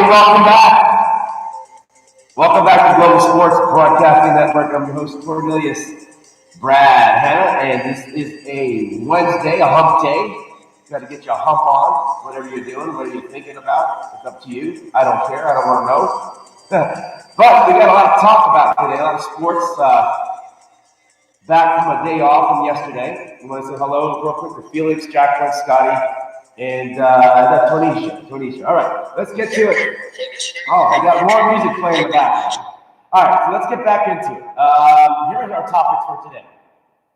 welcome back. Welcome back to Global Sports Broadcasting Network. I'm your host, Cornelius Brad Hanna, and this is a Wednesday, a hump day. Got to get you a hump on, whatever you're doing, whatever you're thinking about. It's up to you. I don't care. I don't want to know. But we got a lot to talk about today, a lot of sports. Back from a day off from yesterday. We want to say hello real quick to Felix, Jacqueline, Scotty, and Tonisha. All right, let's get to it. Oh, I got more music playing in the background. All right, so let's get back into it. Here are our topics for today.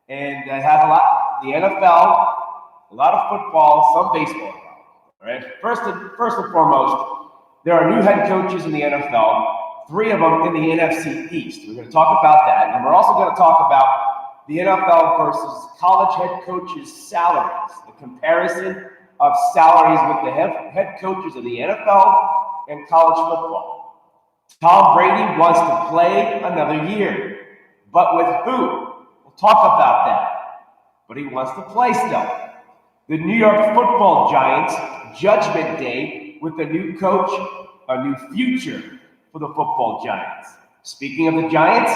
And I have a lot, the NFL, a lot of football, some baseball. All right, first and foremost, there are new head coaches in the NFL, 3 of them in the NFC East. We're going to talk about that, and we're also going to talk about the NFL versus college head coaches' salaries, the comparison of salaries with the head coaches of the NFL and college football. Tom Brady wants to play another year, but with who? We'll talk about that. But he wants to play still. The New York Football Giants, Judgment Day, with a new coach, a new future for the football Giants. Speaking of the Giants,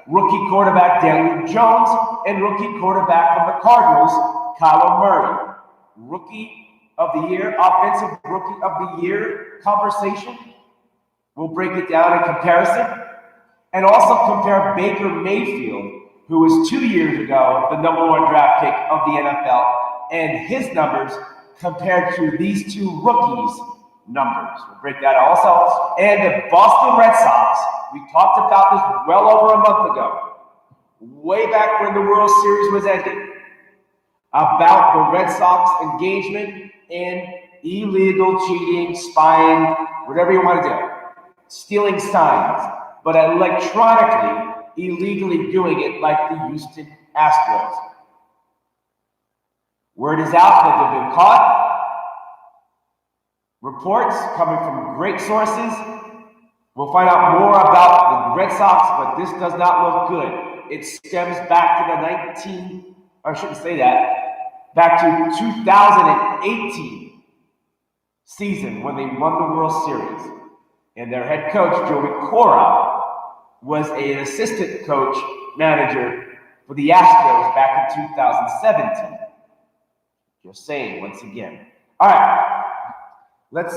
rookie quarterback Daniel Jones and rookie quarterback from the Cardinals, Kyler Murray. Rookie of the year, offensive rookie of the year conversation. We'll break it down in comparison. And also compare Baker Mayfield, who was 2 years ago the #1 draft pick of the NFL, and his numbers compared to these 2 rookies' numbers. We'll break that also. And the Boston Red Sox, we talked about this well over a month ago, way back when the World Series was ending, about the Red Sox engagement in illegal cheating, spying, whatever you want to do, stealing signs, but electronically, illegally doing it like the Houston Astros. Word is out that they've been caught. Reports coming from great sources. We'll find out more about the Red Sox, but this does not look good. It stems back to back to 2018 season when they won the World Series. And their head coach, Joey Cora, was an assistant coach manager for the Astros back in 2017. Just saying once again. All right. Let's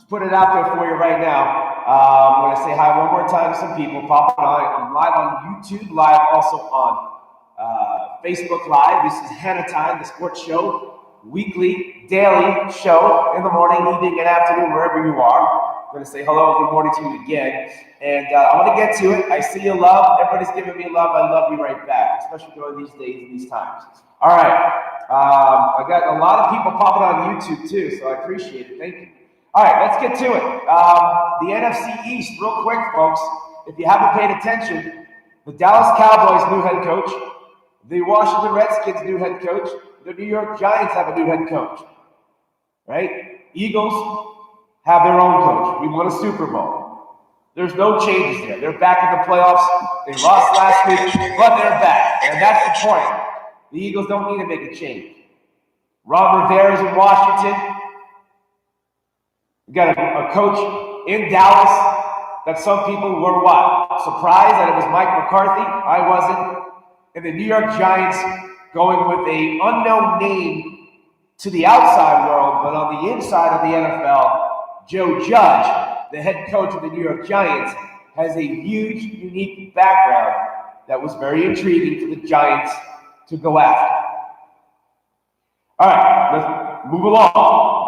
put it out there for you right now. I'm going to say hi one more time to some people popping on. I'm live on YouTube, live also on Facebook Live. This is Hanna Time, the sports show, weekly, daily show in the morning, evening, and afternoon, wherever you are. I'm going to say hello and good morning to you again. And I want to get to it. I see you love. Everybody's giving me love. I love you right back, especially during these days and these times. All right. I got a lot of people popping on YouTube too, so I appreciate it. Thank you. All right, let's get to it. The NFC East, real quick, folks. If you haven't paid attention, the Dallas Cowboys' new head coach, the Washington Redskins' new head coach, the New York Giants have a new head coach, right? Eagles have their own coach. We won a Super Bowl. There's no changes there. They're back in the playoffs. They lost last week, but they're back, and that's the point. The Eagles don't need to make a change. Ron Rivera's in Washington. We got a coach in Dallas that some people were surprised that it was Mike McCarthy. I wasn't. And the New York Giants going with an unknown name to the outside world, but on the inside of the NFL, Joe Judge, the head coach of the New York Giants, has a huge, unique background that was very intriguing for the Giants to go after. All right, let's move along.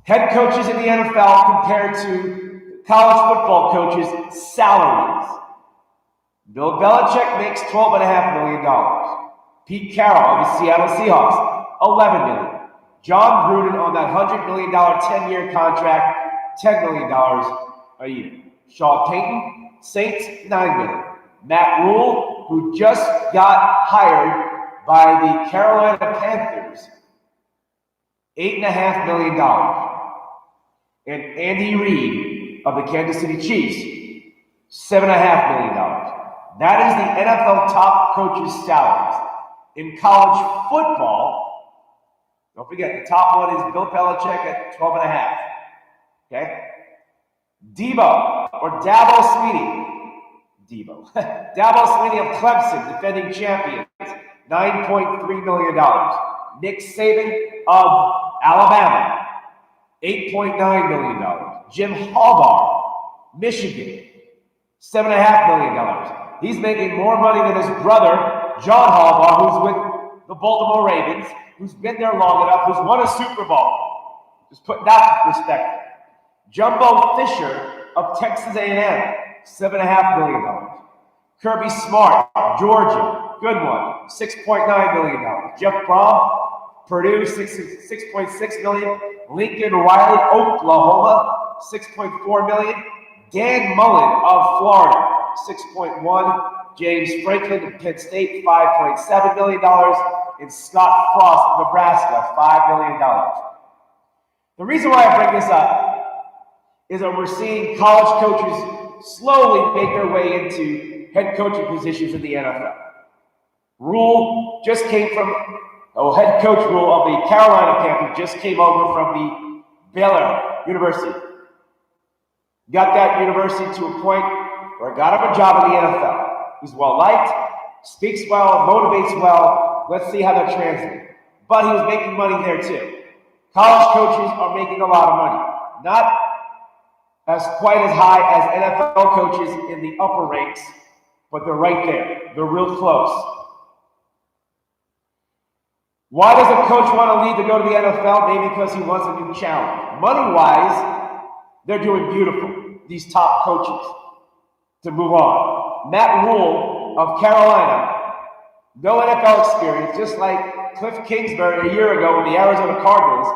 Head coaches in the NFL compared to college football coaches' salaries. Bill Belichick makes $12.5 million. Pete Carroll of the Seattle Seahawks, $11 million. John Gruden on that $100 million 10-year contract, $10 million a year. Sean Payton, Saints, $9 million. Matt Rule, who just got hired by the Carolina Panthers, $8.5 million. And Andy Reid of the Kansas City Chiefs, $7.5 million. That is the NFL top coaches' salaries. In college football, don't forget, the top one is Bill Belichick at $12.5. Okay? Dabo, or Dabo Swinney. Dabo. Dabo Swinney of Clemson, defending champions, $9.3 million. Nick Saban of Alabama, $8.9 million. Jim Harbaugh, Michigan, $7.5 million. He's making more money than his brother, John Harbaugh, who's with the Baltimore Ravens, who's been there long enough, who's won a Super Bowl. Just put that in perspective. Jumbo Fisher of Texas A&M, $7.5 million. Kirby Smart, Georgia, good one, $6.9 million. Jeff Brom, Purdue, $6.6 million. Lincoln Riley, Oklahoma, $6.4 million. Dan Mullen of Florida, $6.1. James Franklin of Penn State, $5.7 million. And Scott Frost of Nebraska, $5 million. The reason why I bring this up is that we're seeing college coaches slowly make their way into head coaching positions in the NFL. Rule just came from, head coach Rule of the Carolina Panthers just came over from the Baylor University. Got that university to a point where I got him a job in the NFL. He's well liked, speaks well, motivates well. Let's see how that translates. But he was making money there too. College coaches are making a lot of money. Not as quite as high as NFL coaches in the upper ranks, but they're right there. They're real close. Why does a coach want to leave to go to the NFL? Maybe because he wants a new challenge. Money-wise, they're doing beautiful, these top coaches, to move on. Matt Rule of Carolina, no NFL experience, just like Cliff Kingsbury a year ago with the Arizona Cardinals,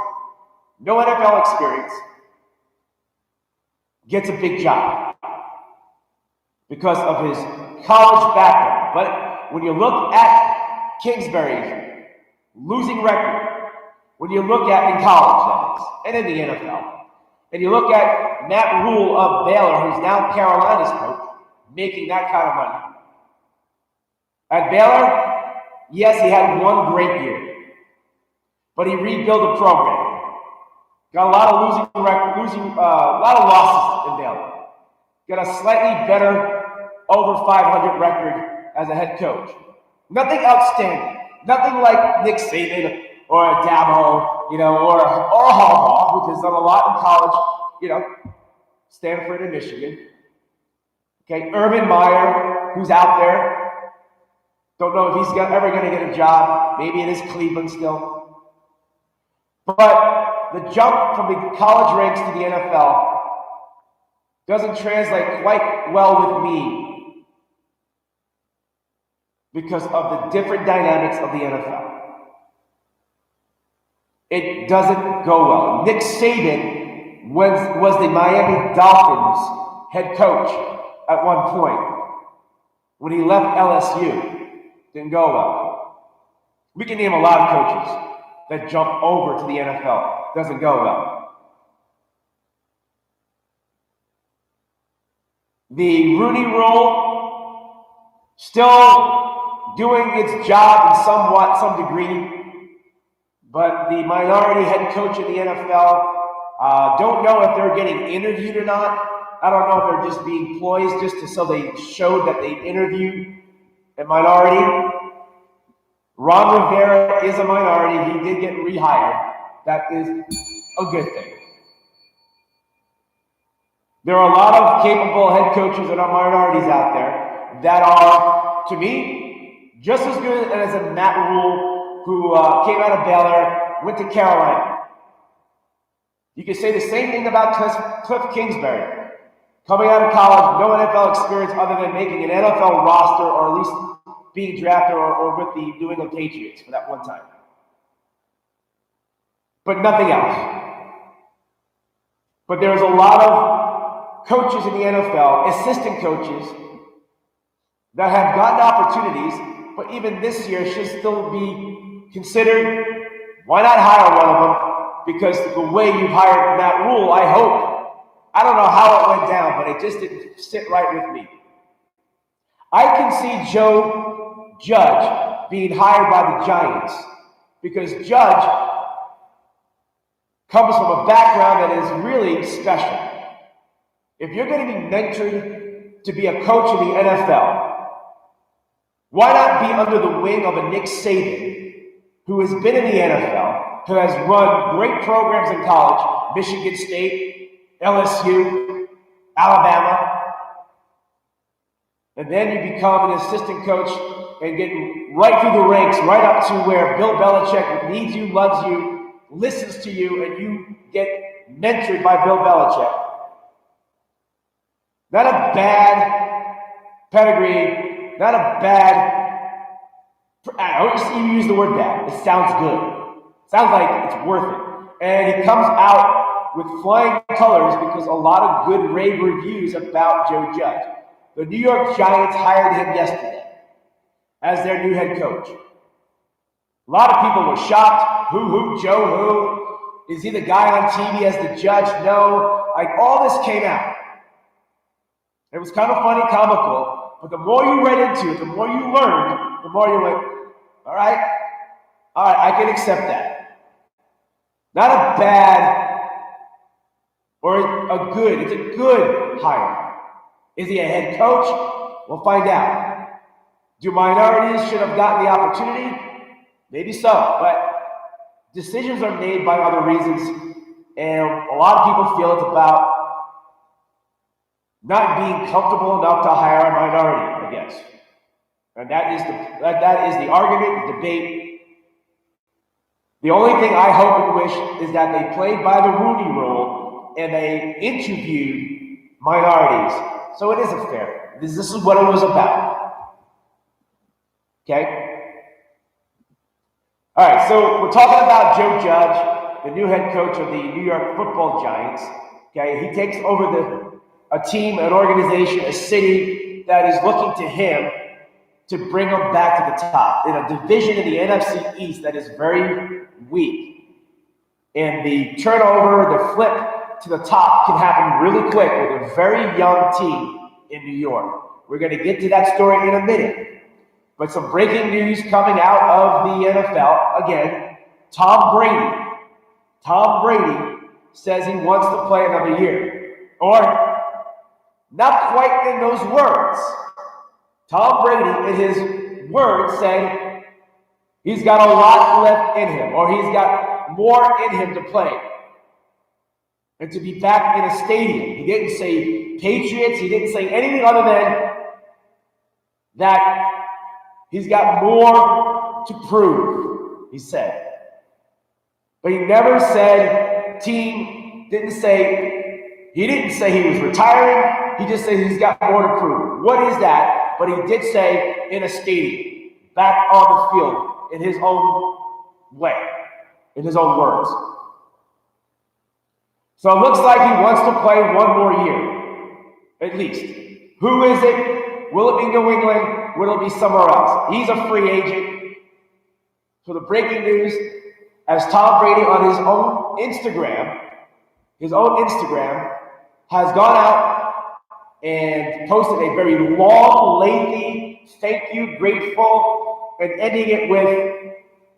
no NFL experience, gets a big job because of his college background. But when you look at Kingsbury's losing record, when you look at in college, that is, and in the NFL, and you look at Matt Rule of Baylor, who's now Carolina's coach, making that kind of money. At Baylor, yes, he had one great year, but he rebuilt the program. Got a lot of a lot of losses in Baylor. Got a slightly better over 500 record as a head coach. Nothing outstanding. Nothing like Nick Saban or Dabo, or Harbaugh, which has done a lot in college, Stanford and Michigan. Okay, Urban Meyer, who's out there. Don't know if he's ever going to get a job. Maybe it is Cleveland still. But the jump from the college ranks to the NFL doesn't translate quite well with me because of the different dynamics of the NFL. It doesn't go well. Nick Saban was the Miami Dolphins head coach at one point. When he left LSU, didn't go well. We can name a lot of coaches that jump over to the NFL. Doesn't go well. The Rooney Rule still doing its job in some degree, but the minority head coach of the NFL, don't know if they're getting interviewed or not. I don't know if they're just being poised so they showed that they interviewed a minority. Ron Rivera is a minority. He did get rehired. That is a good thing. There are a lot of capable head coaches that are minorities out there that are, to me, just as good as a Matt Rule who came out of Baylor, went to Carolina. You can say the same thing about Cliff Kingsbury. Coming out of college, no NFL experience other than making an NFL roster or at least being drafted or with the New England Patriots for that one time. But nothing else. But there's a lot of coaches in the NFL, assistant coaches, that have gotten opportunities, but even this year should still be considered. Why not hire one of them? Because the way you hired Matt Rule, I don't know how it went down, but it just didn't sit right with me. I can see Joe Judge being hired by the Giants because Judge comes from a background that is really special. If you're going to be mentored to be a coach in the NFL, why not be under the wing of a Nick Saban, who has been in the NFL, who has run great programs in college, Michigan State, LSU, Alabama, and then you become an assistant coach and get right through the ranks, right up to where Bill Belichick needs you, loves you, listens to you, and you get mentored by Bill Belichick. Not a bad pedigree, not a bad, I don't just even use the word bad. It sounds good. It sounds like it's worth it. And he comes out with flying colors because a lot of good rave reviews about Joe Judge. The New York Giants hired him yesterday as their new head coach. A lot of people were shocked. Who, Joe who? Is he the guy on TV as the judge? No. Like, all this came out. It was kind of funny, comical, but the more you read into it, the more you learned, the more you went, all right, I can accept that. Not a bad or a good, it's a good hire. Is he a head coach? We'll find out. Do minorities should have gotten the opportunity? Maybe so, but decisions are made by other reasons, and a lot of people feel it's about not being comfortable enough to hire a minority, I guess. And that is the argument, the debate. The only thing I hope and wish is that they played by the Rooney Rule and they interviewed minorities. So it isn't fair. This is what it was about. Okay? All right, so we're talking about Joe Judge, the new head coach of the New York Football Giants. Okay, he takes over a team, an organization, a city that is looking to him to bring them back to the top in a division in the NFC East that is very weak. And the turnover, the flip to the top can happen really quick with a very young team in New York. We're going to get to that story in a minute. But some breaking news coming out of the NFL. Again, Tom Brady says he wants to play another year. Or, not quite in those words. Tom Brady, in his words, said he's got a lot left in him, or he's got more in him to play. And to be back in a stadium. He didn't say Patriots, he didn't say anything other than that he's got more to prove, he said. But he never said team, he didn't say he was retiring. He just said he's got more to prove. What is that? But he did say in a stadium, back on the field, in his own way, in his own words. So it looks like he wants to play one more year, at least. Who is it? Will it be New England? Will it be somewhere else? He's a free agent. So the breaking news, as Tom Brady on his own Instagram has gone out and posted a very long, lengthy, thank you, grateful, and ending it with,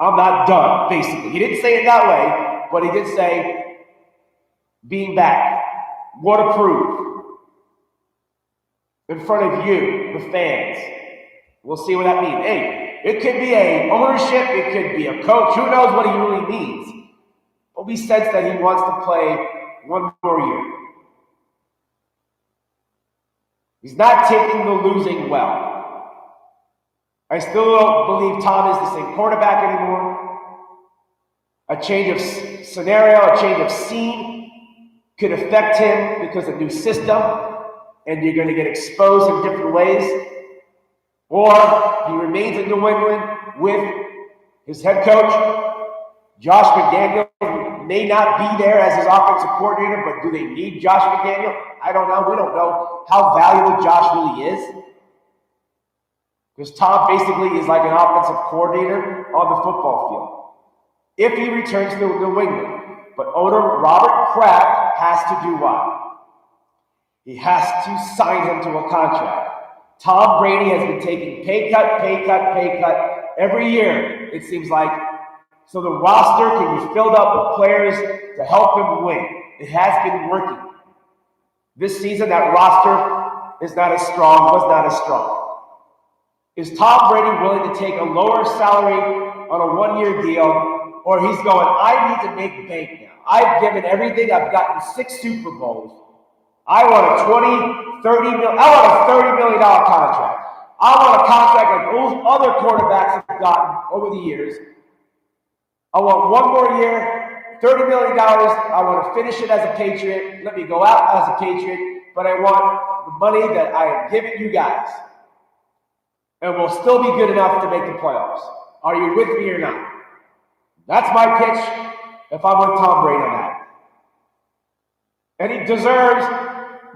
I'm not done, basically. He didn't say it that way, but he did say, being back, more to prove, in front of you, the fans. We'll see what that means. Hey, it could be a ownership, it could be a coach, who knows what he really means. But we sense that he wants to play one more year. He's not taking the losing well. I still don't believe Tom is the same quarterback anymore. A change of scenario, a change of scene could affect him because of new system, and you're going to get exposed in different ways. Or he remains in New England with his head coach, Josh McDaniel, may not be there as his offensive coordinator, but do they need Josh McDaniel? I don't know. We don't know how valuable Josh really is. Because Tom basically is like an offensive coordinator on the football field. If he returns to New England. But owner Robert Kraft has to do what? He has to sign him to a contract. Tom Brady has been taking pay cut every year, it seems like, so the roster can be filled up with players to help him win. It has been working. This season, that roster is not as strong, was not as strong. Is Tom Brady willing to take a lower salary on a one-year deal, or he's going, I need to make bank now. I've given everything. I've gotten 6 Super Bowls. I want a $30 million contract. I want a contract like those other quarterbacks have gotten over the years. I want one more year, $30 million. I want to finish it as a Patriot. Let me go out as a Patriot, but I want the money that I have given you guys. And we'll still be good enough to make the playoffs. Are you with me or not? That's my pitch if I'm with Tom Brady on that. And he deserves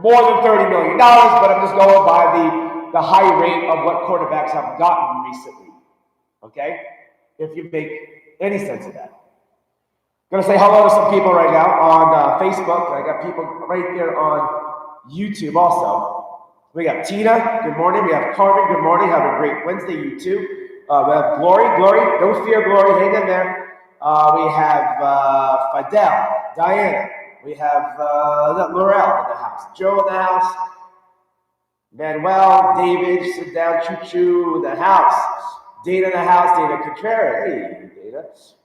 more than $30 million, but I'm just going by the high rate of what quarterbacks have gotten recently. Okay? If you make any sense of that. I'm going to say hello to some people right now on Facebook. I got people right there on YouTube also. We got Tina, good morning. We have Carmen, good morning. Have a great Wednesday, you too. We have Glory, don't fear, Glory, hang in there. We have Fidel, Diana. We have Laurel in the house, Joe in the house, Manuel, David, sit down, Choo-Choo in the house, Dana in the house, Dana Contreras, hey, Dana.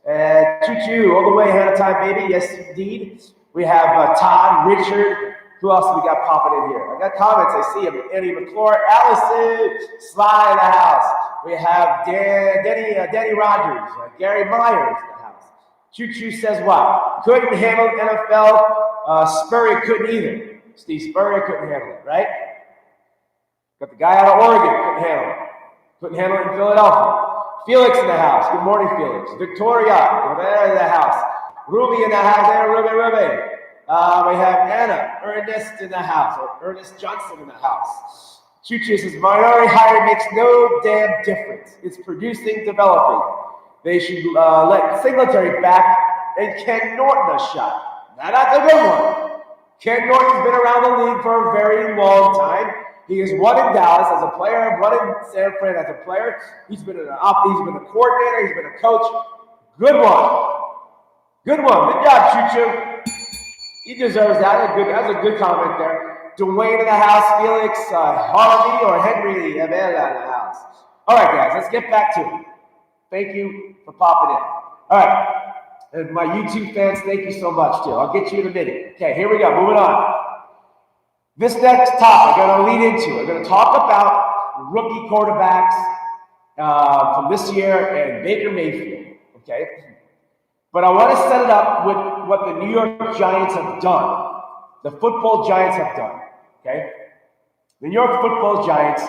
And Choo-Choo, all the way, Hanna Time, baby, yes, indeed. We have Todd, Richard. Who else we got popping in here? I got comments. I see them. Eddie McClure, Allison, Sly in the house. We have Danny Rogers, Gary Myers in the house. Choo-Choo says what? Couldn't handle NFL. Spurrier couldn't either. Steve Spurrier couldn't handle it, right? Got the guy out of Oregon, couldn't handle it. Couldn't handle it in Philadelphia. Felix in the house. Good morning, Felix. Victoria in the house. Ruby in the house. There, Ruby. We have Anna, Ernest in the house, or Ernest Johnson in the house. Choo-Choo says, minority hire makes no damn difference. It's producing, developing. They should let Singletary back and Ken Norton a shot. Now, that's a good one. Ken Norton's been around the league for a very long time. He has won in Dallas as a player, won in San Fran as a player. He's been a coordinator, he's been a coach. Good one. Good job, Choo-Choo. He deserves that. That's a good comment there. Dwayne in the house, Felix, Harvey, or Henry Abela in the house. All right, guys, let's get back to it. Thank you for popping in. All right, and my YouTube fans, thank you so much, too. I'll get you in a minute. Okay, here we go. Moving on. This next topic, I'm going to lead into it. We're going to talk about rookie quarterbacks from this year and Baker Mayfield. Okay. But I want to set it up with what the New York Giants have done. The football Giants have done. Okay? The New York football Giants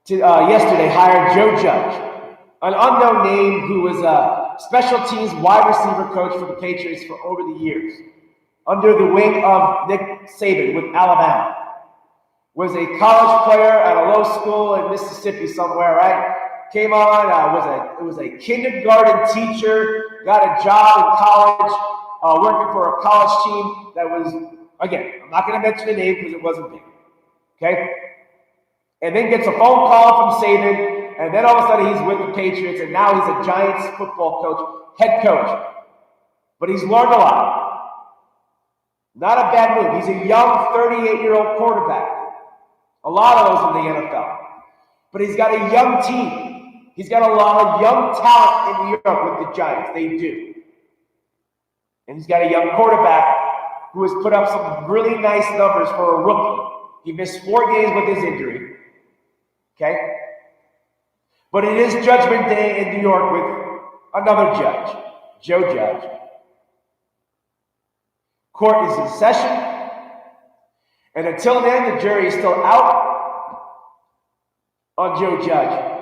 yesterday hired Joe Judge, an unknown name who was a special teams wide receiver coach for the Patriots for over the years, under the wing of Nick Saban with Alabama. Was a college player at a low school in Mississippi somewhere, right? Came on, was a kindergarten teacher, got a job in college, working for a college team that was, again, I'm not going to mention the name because it wasn't big, okay? And then gets a phone call from Saban, and then all of a sudden he's with the Patriots, and now he's a Giants football coach, head coach. But he's learned a lot. Not a bad move. He's a young 38-year-old quarterback. A lot of those in the NFL. But he's got a young team. He's got a lot of young talent in New York with the Giants. They do. And he's got a young quarterback who has put up some really nice numbers for a rookie. He missed 4 games with his injury. Okay? But it is Judgment Day in New York with another judge, Joe Judge. Court is in session. And until then, the jury is still out on Joe Judge.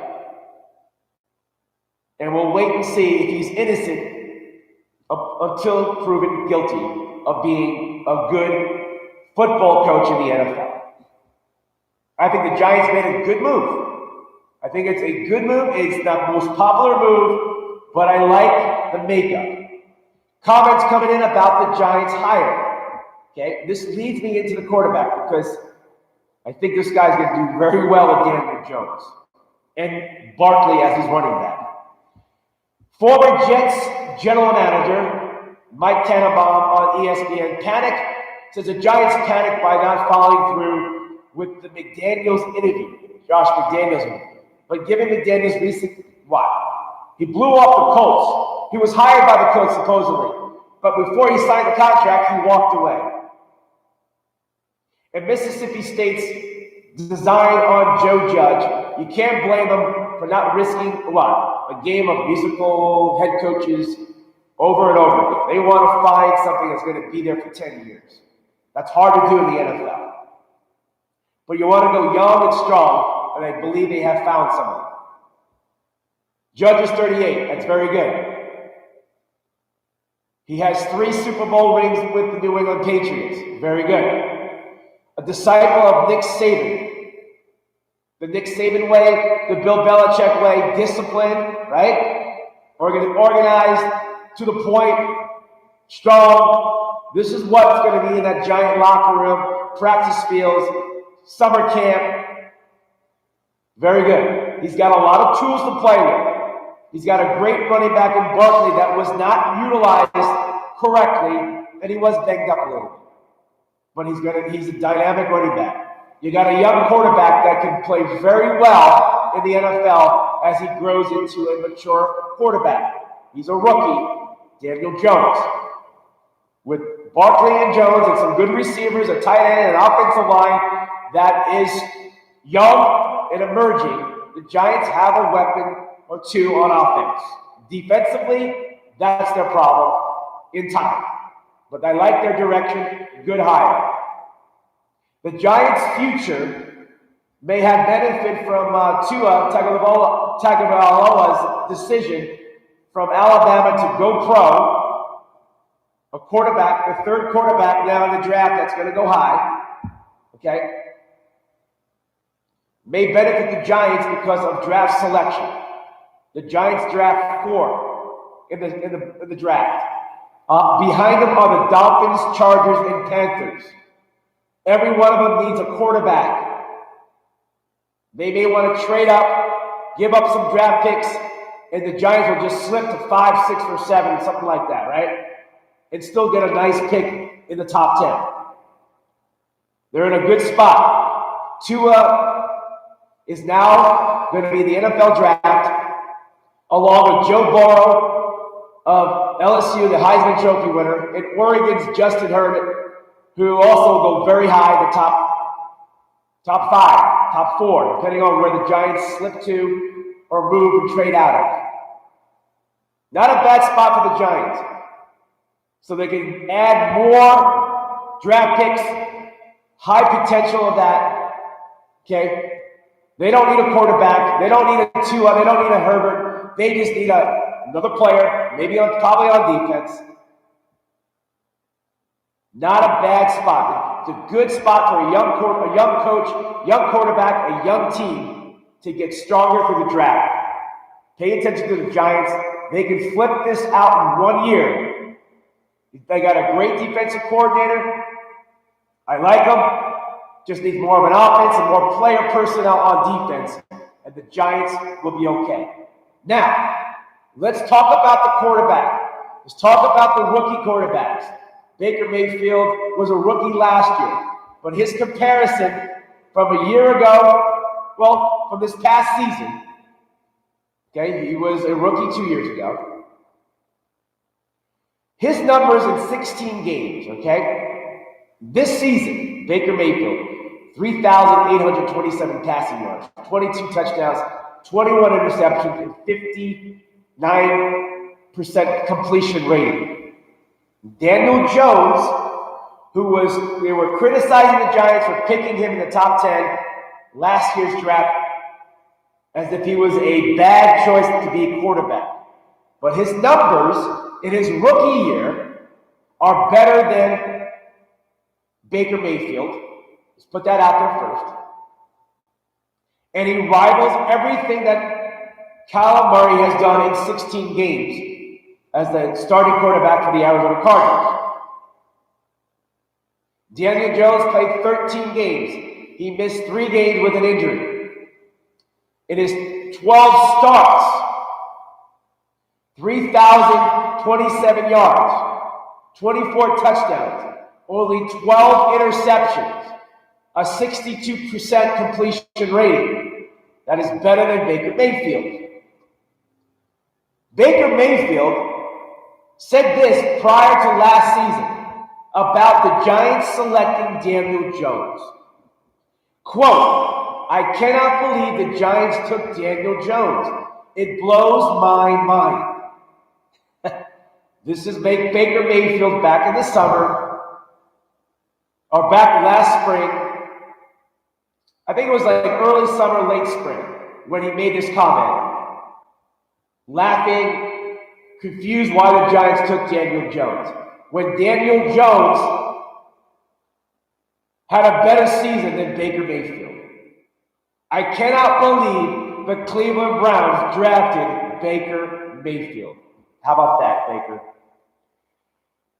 And we'll wait and see if he's innocent until proven guilty of being a good football coach in the NFL. I think the Giants made a good move. I think it's a good move. It's not the most popular move, but I like the makeup. Comments coming in about the Giants hire. Okay, this leads me into the quarterback because I think this guy's going to do very well with Daniel Jones and Barkley as his running back. Former Jets general manager Mike Tannenbaum on ESPN says the Giants panicked by not following through with the McDaniels interview, Josh McDaniels. But given McDaniels' recent, he blew off the Colts. He was hired by the Colts supposedly, but before he signed the contract, he walked away. And Mississippi State's design on Joe Judge, you can't blame them for not risking a game of musical head coaches over and over again. They want to find something that's going to be there for 10 years. That's hard to do in the NFL. But you want to go young and strong, and I believe they have found something. Judge is 38. That's very good. He has 3 Super Bowl rings with the New England Patriots. Very good. A disciple of Nick Saban. The Nick Saban way, the Bill Belichick way, discipline, right? Organized, to the point, strong. This is what's going to be in that Giant locker room, practice fields, summer camp. Very good. He's got a lot of tools to play with. He's got a great running back in Barkley that was not utilized correctly, and he was banged up a little bit. But he's a dynamic running back. You got a young quarterback that can play very well in the NFL as he grows into a mature quarterback. He's a rookie, Daniel Jones. With Barkley and Jones and some good receivers, a tight end, and an offensive line that is young and emerging, the Giants have a weapon or two on offense. Defensively, that's their problem in time. But I like their direction. Good hire. The Giants' future may have benefited from Tua Tagovailoa's decision from Alabama to go pro, a quarterback, the 3rd quarterback now in the draft that's going to go high, okay, may benefit the Giants because of draft selection. The Giants draft 4 in the draft. Behind them are the Dolphins, Chargers, and Panthers. Every one of them needs a quarterback. They may want to trade up, give up some draft picks, and the Giants will just slip to 5, 6, or 7, something like that, right? And still get a nice pick in the top 10. They're in a good spot. Tua is now going to be in the NFL draft, along with Joe Burrow of LSU, the Heisman Trophy winner, and Oregon's Justin Herbert, who also go very high, the top 5, top 4, depending on where the Giants slip to or move and trade out of. Not a bad spot for the Giants. So they can add more draft picks, high potential of that. Okay? They don't need a quarterback. They don't need a Tua. They don't need a Herbert. They just need another player, probably on defense. Not a bad spot. It's a good spot for a young coach, young quarterback, a young team to get stronger for the draft. Pay attention to the Giants. They can flip this out in 1 year. They got a great defensive coordinator. I like them. Just need more of an offense and more player personnel on defense, and the Giants will be okay. Now, let's talk about the quarterback. Let's talk about the rookie quarterbacks. Baker Mayfield was a rookie last year, but his comparison from a year ago, from this past season, okay, he was a rookie 2 years ago. His numbers in 16 games, okay? This season, Baker Mayfield, 3,827 passing yards, 22 touchdowns, 21 interceptions, and 59% completion rating. Daniel Jones, they were criticizing the Giants for picking him in the top 10 last year's draft as if he was a bad choice to be a quarterback. But his numbers in his rookie year are better than Baker Mayfield. Let's put that out there first. And he rivals everything that Kyler Murray has done in 16 games as the starting quarterback for the Arizona Cardinals. Daniel Jones played 13 games. He missed 3 games with an injury. In his 12 starts, 3,027 yards, 24 touchdowns, only 12 interceptions, a 62% completion rating. That is better than Baker Mayfield. Baker Mayfield said this prior to last season about the Giants selecting Daniel Jones. Quote, "I cannot believe the Giants took Daniel Jones. It blows my mind." This is Baker Mayfield back in the summer, or back last spring. I think it was like early summer, late spring, when he made this comment. Laughing, confused why the Giants took Daniel Jones. When Daniel Jones had a better season than Baker Mayfield. I cannot believe the Cleveland Browns drafted Baker Mayfield. How about that, Baker?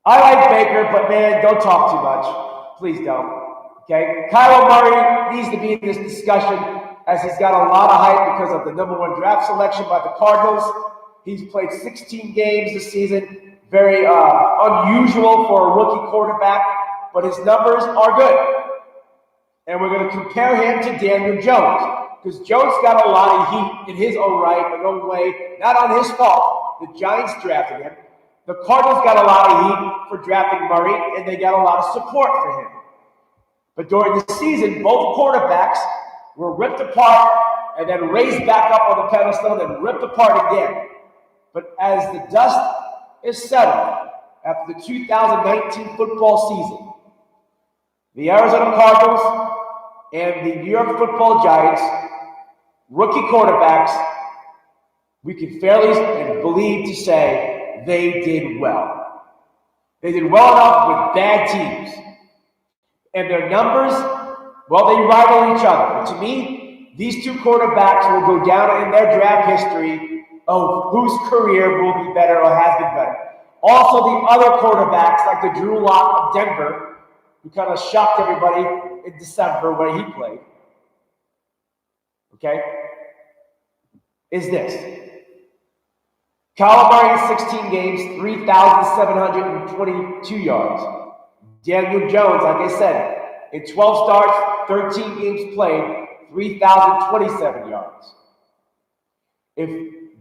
I like Baker, but man, don't talk too much. Please don't. Okay? Kyler Murray needs to be in this discussion as he's got a lot of hype because of the #1 draft selection by the Cardinals. He's played 16 games this season. Very unusual for a rookie quarterback, but his numbers are good. And we're going to compare him to Daniel Jones because Jones got a lot of heat in his own right, in his own way, not on his fault. The Giants drafted him. The Cardinals got a lot of heat for drafting Murray, and they got a lot of support for him. But during the season, both quarterbacks were ripped apart and then raised back up on the pedestal and ripped apart again. But as the dust is settled after the 2019 football season, the Arizona Cardinals and the New York Football Giants, rookie quarterbacks, we can fairly and believe to say they did well. They did well enough with bad teams. And their numbers, well, they rival each other. And to me, these two quarterbacks will go down in their draft history of whose career will be better or has been better. Also, the other quarterbacks, like the Drew Lock of Denver, who kind of shocked everybody in December when he played, okay, is this. Kyler Murray in 16 games, 3,722 yards. Daniel Jones, like I said, in 12 starts, 13 games played, 3,027 yards. If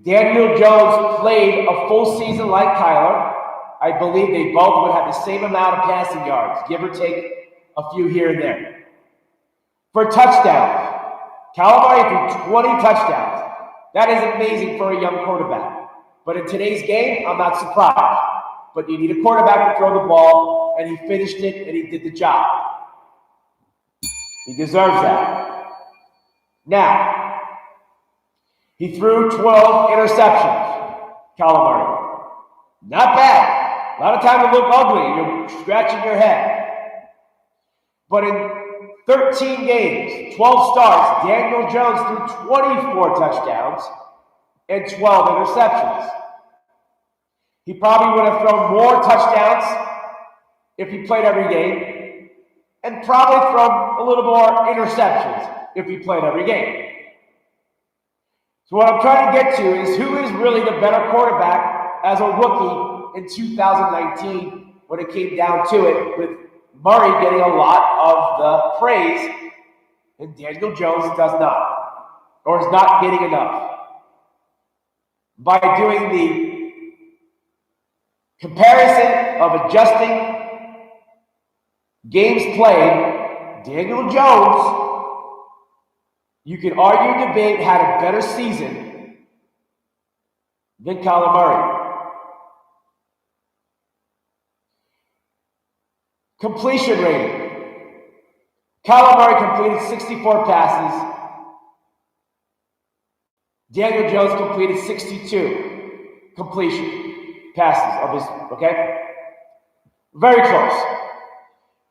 Daniel Jones played a full season like Kyler, I believe they both would have the same amount of passing yards, give or take a few here and there. For touchdowns, Kyler Murray threw 20 touchdowns. That is amazing for a young quarterback. But in today's game, I'm not surprised. But you need a quarterback to throw the ball, and he finished it, and he did the job. He deserves that. Now, he threw 12 interceptions, Kyler Murray. Not bad. A lot of times it looked ugly. You're scratching your head. But in 13 games, 12 starts, Daniel Jones threw 24 touchdowns and 12 interceptions. He probably would have thrown more touchdowns if he played every game, and probably thrown a little more interceptions if he played every game. So what I'm trying to get to is who is really the better quarterback as a rookie in 2019 when it came down to it, with Murray getting a lot of the praise and Daniel Jones does not, or is not getting enough. By doing the comparison of adjusting games played, Daniel Jones, you can argue, debate, had a better season than Kyler Murray. Completion rating. Kyler Murray completed 64 passes. Daniel Jones completed 62 completion passes of his, okay? Very close.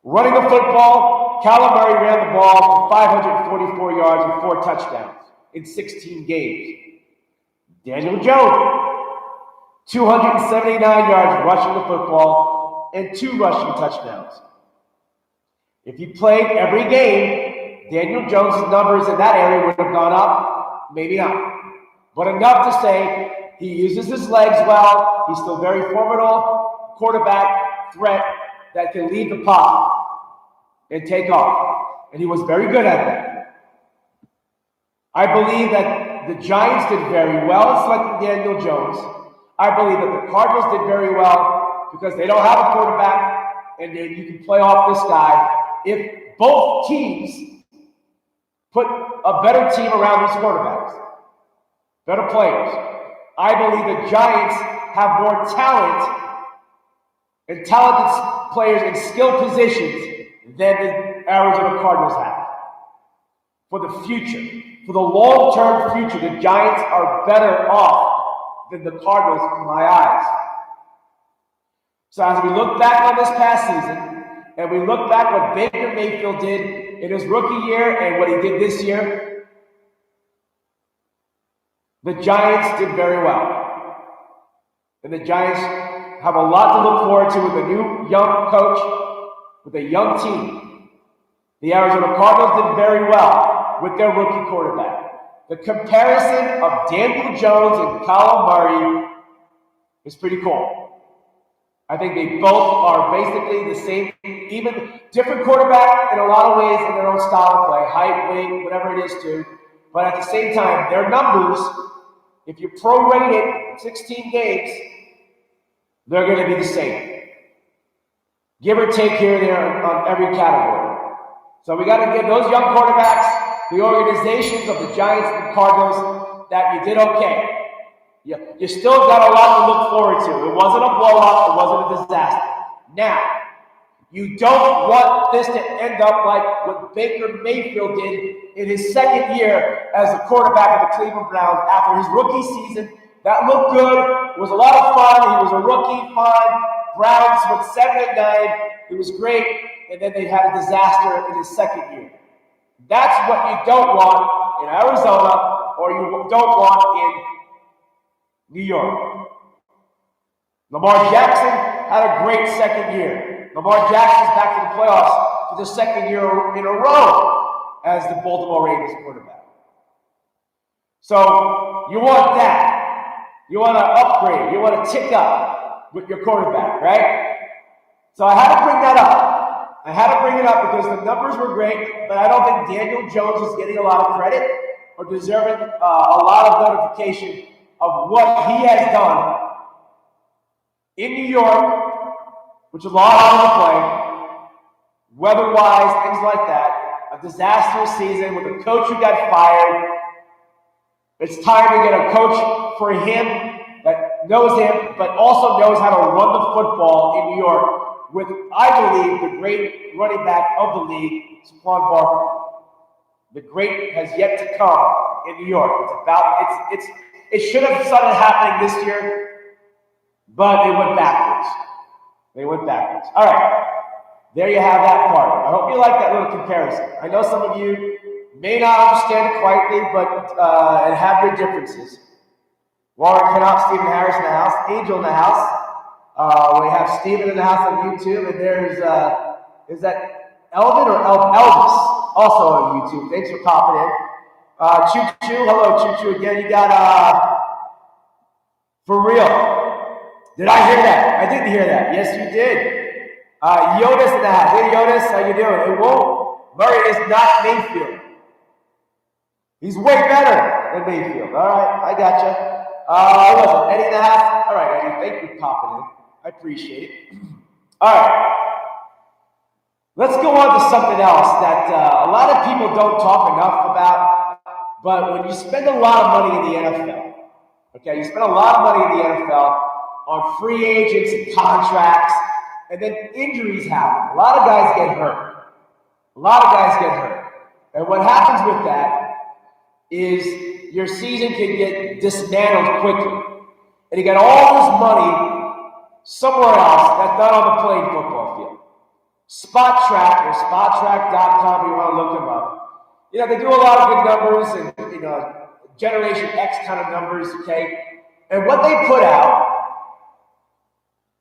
Running the football, Kyler Murray ran the ball for 544 yards and 4 touchdowns in 16 games. Daniel Jones, 279 yards rushing the football and 2 rushing touchdowns. If he played every game, Daniel Jones' numbers in that area would have gone up, maybe not. But enough to say He uses his legs well. He's still very formidable quarterback threat that can leave the pocket and take off. And he was very good at that. I believe that the Giants did very well in selecting Daniel Jones. I believe that the Cardinals did very well because they don't have a quarterback, and then you can play off this guy. If both teams put a better team around these quarterbacks, better players, I believe the Giants have more talent and talented players in skilled positions than the Arizona Cardinals have. For the future, for the long-term future, the Giants are better off than the Cardinals in my eyes. So as we look back on this past season, and we look back what Baker Mayfield did in his rookie year and what he did this year, the Giants did very well. And the Giants have a lot to look forward to with a new young coach, with a young team. The Arizona Cardinals did very well with their rookie quarterback. The comparison of Daniel Jones and Kyler Murray is pretty cool. I think they both are basically the same, even different quarterback in a lot of ways in their own style of play, height, weight, whatever it is too. But at the same time, their numbers, if you prorate it 16 games, they're going to be the same. Give or take here and there on every category. So we got to give those young quarterbacks, the organizations of the Giants and Cardinals, that you did okay. You still got a lot to look forward to. It wasn't a blowout. It wasn't a disaster. Now, you don't want this to end up like what Baker Mayfield did in his second year as the quarterback of the Cleveland Browns after his rookie season. That looked good. It was a lot of fun. He was a rookie, fun. Browns went 7-9. It was great. And then they had a disaster in his second year. That's what you don't want in Arizona, or you don't want in New York. Lamar Jackson had a great second year. Lamar Jackson's back to the playoffs for the second year in a row as the Baltimore Ravens quarterback. So you want that. You want to upgrade. You want to tick up with your quarterback, right? So I had to bring that up. I had to bring it up because the numbers were great, but I don't think Daniel Jones is getting a lot of credit or deserving a lot of notification of what he has done in New York, which is a lot on the play, weather-wise, things like that. A disastrous season with a coach who got fired. It's time to get a coach for him that knows him, but also knows how to run the football in New York with, I believe, the great running back of the league, Saquon Barkley. The great has yet to come in New York. It should have started happening this year, but it went backwards. They went backwards. All right. There you have that part. I hope you like that little comparison. I know some of you may not understand it quietly, but and have your differences. Warren Kennop, Stephen Harris in the house, Angel in the house. We have Stephen in the house on YouTube, and there's is that Elvin or Elvis also on YouTube. Thanks for popping in. Choo Choo, hello Choo Choo again. You got for real. Did I hear that? I didn't hear that. Yes, you did. Yodas in the house. Hey Yodas, how you doing? It won't. Murray is not Mayfield. He's way better than Mayfield. All right, I gotcha. Who was it? Eddie in the house. All right, Eddie, thank you for popping in. I appreciate it. All right. Let's go on to something else that a lot of people don't talk enough about. But when you spend a lot of money in the NFL, okay, you spend a lot of money in the NFL on free agents and contracts, and then injuries happen. A lot of guys get hurt. And what happens with that is your season can get dismantled quickly. And you get all this money somewhere else that's not on the playing football field. Spot Track or SpotTrack.com, you want to look them up. You know, they do a lot of good numbers and, Generation X kind of numbers, okay? And what they put out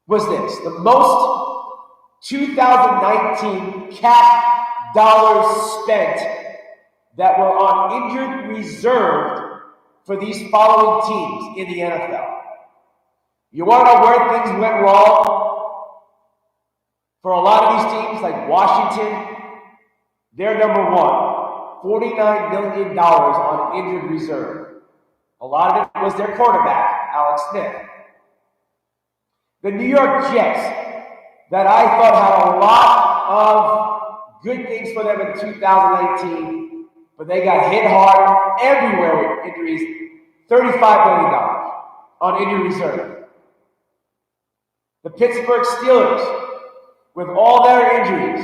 was this: the most 2019 cap dollars spent that were on injured reserved for these following teams in the NFL. You want to know where things went wrong? For a lot of these teams, like Washington, they're number one, $49 million on injured reserve. A lot of it was their quarterback, Alex Smith. The New York Jets, that I thought had a lot of good things for them in 2019, but they got hit hard everywhere with injuries, $35 million on injury reserve. The Pittsburgh Steelers, with all their injuries,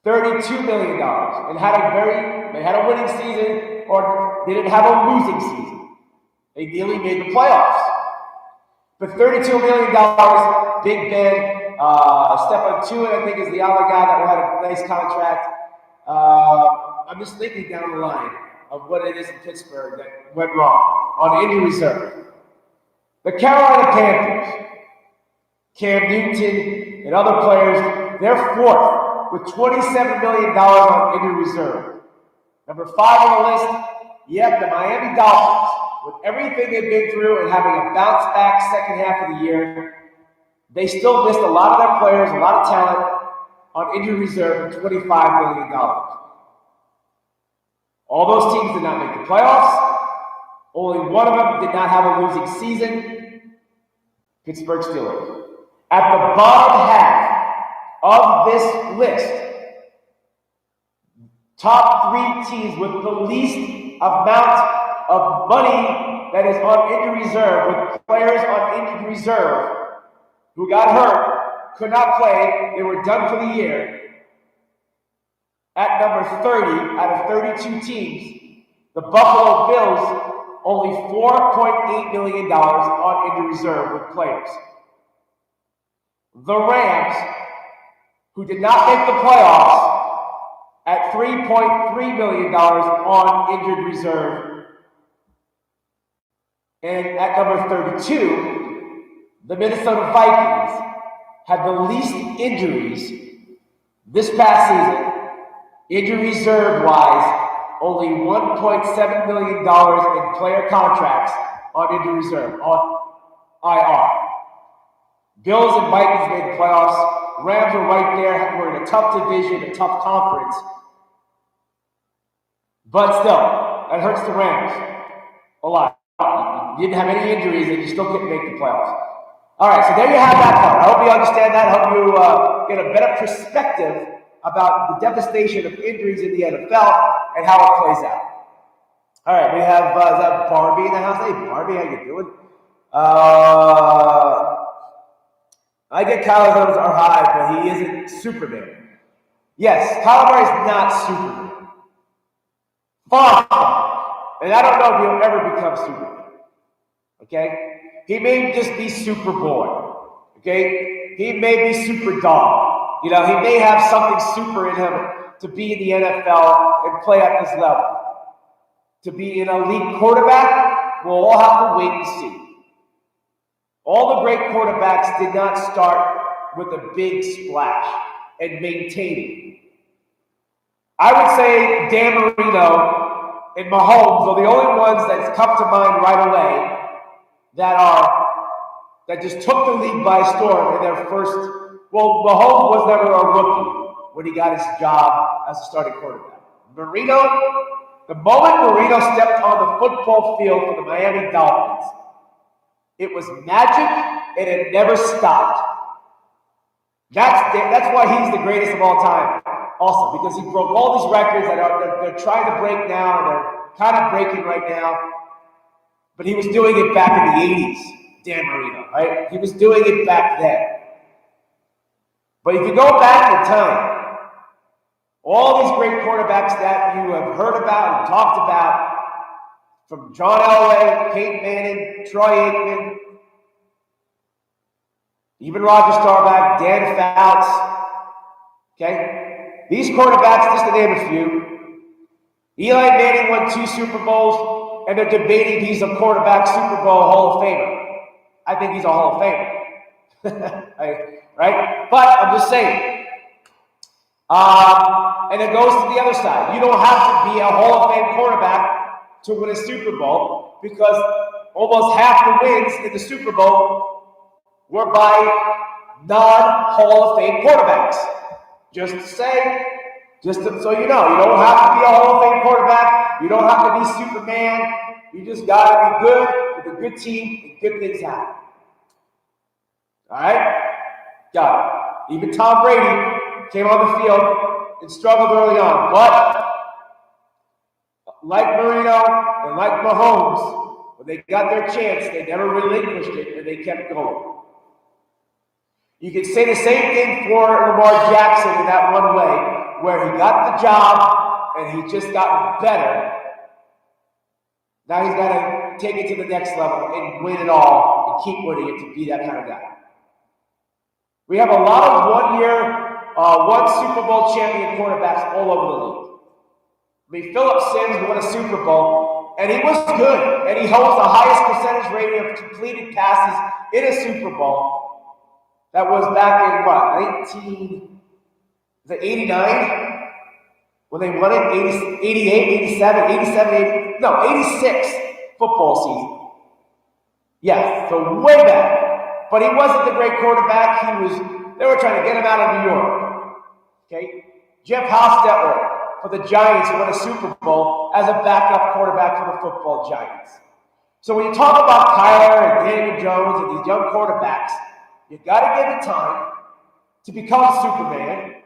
$32 million, and they had a winning season, or they didn't have a losing season. They nearly made the playoffs. But $32 million, Big Ben, Stephon Tuitt, I think, is the other guy that had a nice contract. I'm just thinking down the line of what it is in Pittsburgh that went wrong on injury reserve. The Carolina Panthers, Cam Newton and other players, they're fourth with $27 million on injury reserve. Number 5 on the list, the Miami Dolphins. With everything they've been through and having a bounce-back second half of the year, they still missed a lot of their players, a lot of talent on injury reserve for $25 million. All those teams did not make the playoffs. Only one of them did not have a losing season, Pittsburgh Steelers. At the bottom half of this list, top 3 teams with the least amount of money that is on injury reserve, with players on injured reserve who got hurt, could not play, they were done for the year. At number 30 out of 32 teams, the Buffalo Bills, only $4.8 million on injury reserve with players. The Rams, who did not make the playoffs, at $3.3 million on injured reserve. And at number 32, the Minnesota Vikings had the least injuries this past season. Injury reserve-wise, only $1.7 million in player contracts on injury reserve, on IR. Bills and Vikings made the playoffs. Rams were right there. We're in a tough division, a tough conference. But still, that hurts the Rams a lot. You didn't have any injuries, and you still couldn't make the playoffs. All right, so there you have that part. I hope you understand that. I hope you get a better perspective about the devastation of injuries in the NFL and how it plays out. All right, we have, is that Barbie in the house? Hey, Barbie, how you doing? I get Kyler Murray are high, but he isn't Superman. Yes, Kyler Murray's not Superman. Far from it. And I don't know if he'll ever become Superman. Okay? He may just be Superboy. Okay? He may be Super Dog. You know, he may have something super in him to be in the NFL and play at this level. To be an elite quarterback, we'll all have to wait and see. All the great quarterbacks did not start with a big splash and maintaining. I would say Dan Marino and Mahomes are the only ones that come to mind right away that just took the league by storm in their first. Well, Mahomes was never a rookie when he got his job as a starting quarterback. Marino, the moment Marino stepped on the football field for the Miami Dolphins, it was magic, and it never stopped. That's why he's the greatest of all time, also, because he broke all these records that they're trying to break now, and they're kind of breaking right now. But he was doing it back in the 80s, Dan Marino, right? He was doing it back then. But if you go back in time, all these great quarterbacks that you have heard about and talked about, from John Elway, Peyton Manning, Troy Aikman, even Roger Staubach, Dan Fouts, okay? These quarterbacks, just to name a few, Eli Manning won 2 Super Bowls, and they're debating if he's a quarterback Super Bowl Hall of Famer. I think he's a Hall of Famer, right? But I'm just saying. And it goes to the other side. You don't have to be a Hall of Fame quarterback to win a Super Bowl because almost half the wins in the Super Bowl were by non-Hall of Fame quarterbacks. So you know, you don't have to be a Hall of Fame quarterback. You don't have to be Superman. You just got to be good with a good team and good things happen. All right? Got it. Even Tom Brady came on the field and struggled early on. But like Marino and like Mahomes, when they got their chance, they never relinquished it and they kept going. You can say the same thing for Lamar Jackson in that one way, where he got the job and he just got better. Now he's got to take it to the next level and win it all and keep winning it to be that kind of guy. We have a lot of one Super Bowl champion quarterbacks all over the league. I mean, Philip Simms won a Super Bowl, and he was good, and he holds the highest percentage rating of completed passes in a Super Bowl. That was back in what, 89? When they won it, 86 football season. Yeah, so way back. But he wasn't the great quarterback. They were trying to get him out of New York. Okay? Jeff Hostetler for the Giants won a Super Bowl as a backup quarterback for the football Giants. So when you talk about Kyler and Daniel Jones and these young quarterbacks, you got to give it time to become Superman.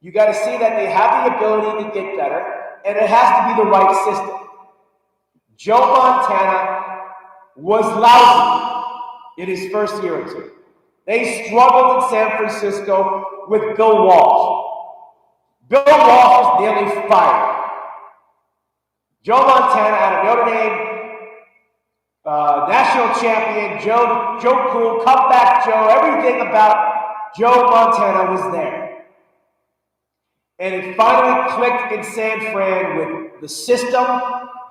You got to see that they have the ability to get better, and it has to be the right system. Joe Montana was lousy in his first year or two. They struggled in San Francisco with Bill Walsh. Bill Walsh was nearly fired. Joe Montana out of Notre Dame, national champion, Joe Cool, comeback Joe, everything about Joe Montana was there. And it finally clicked in San Fran with the system.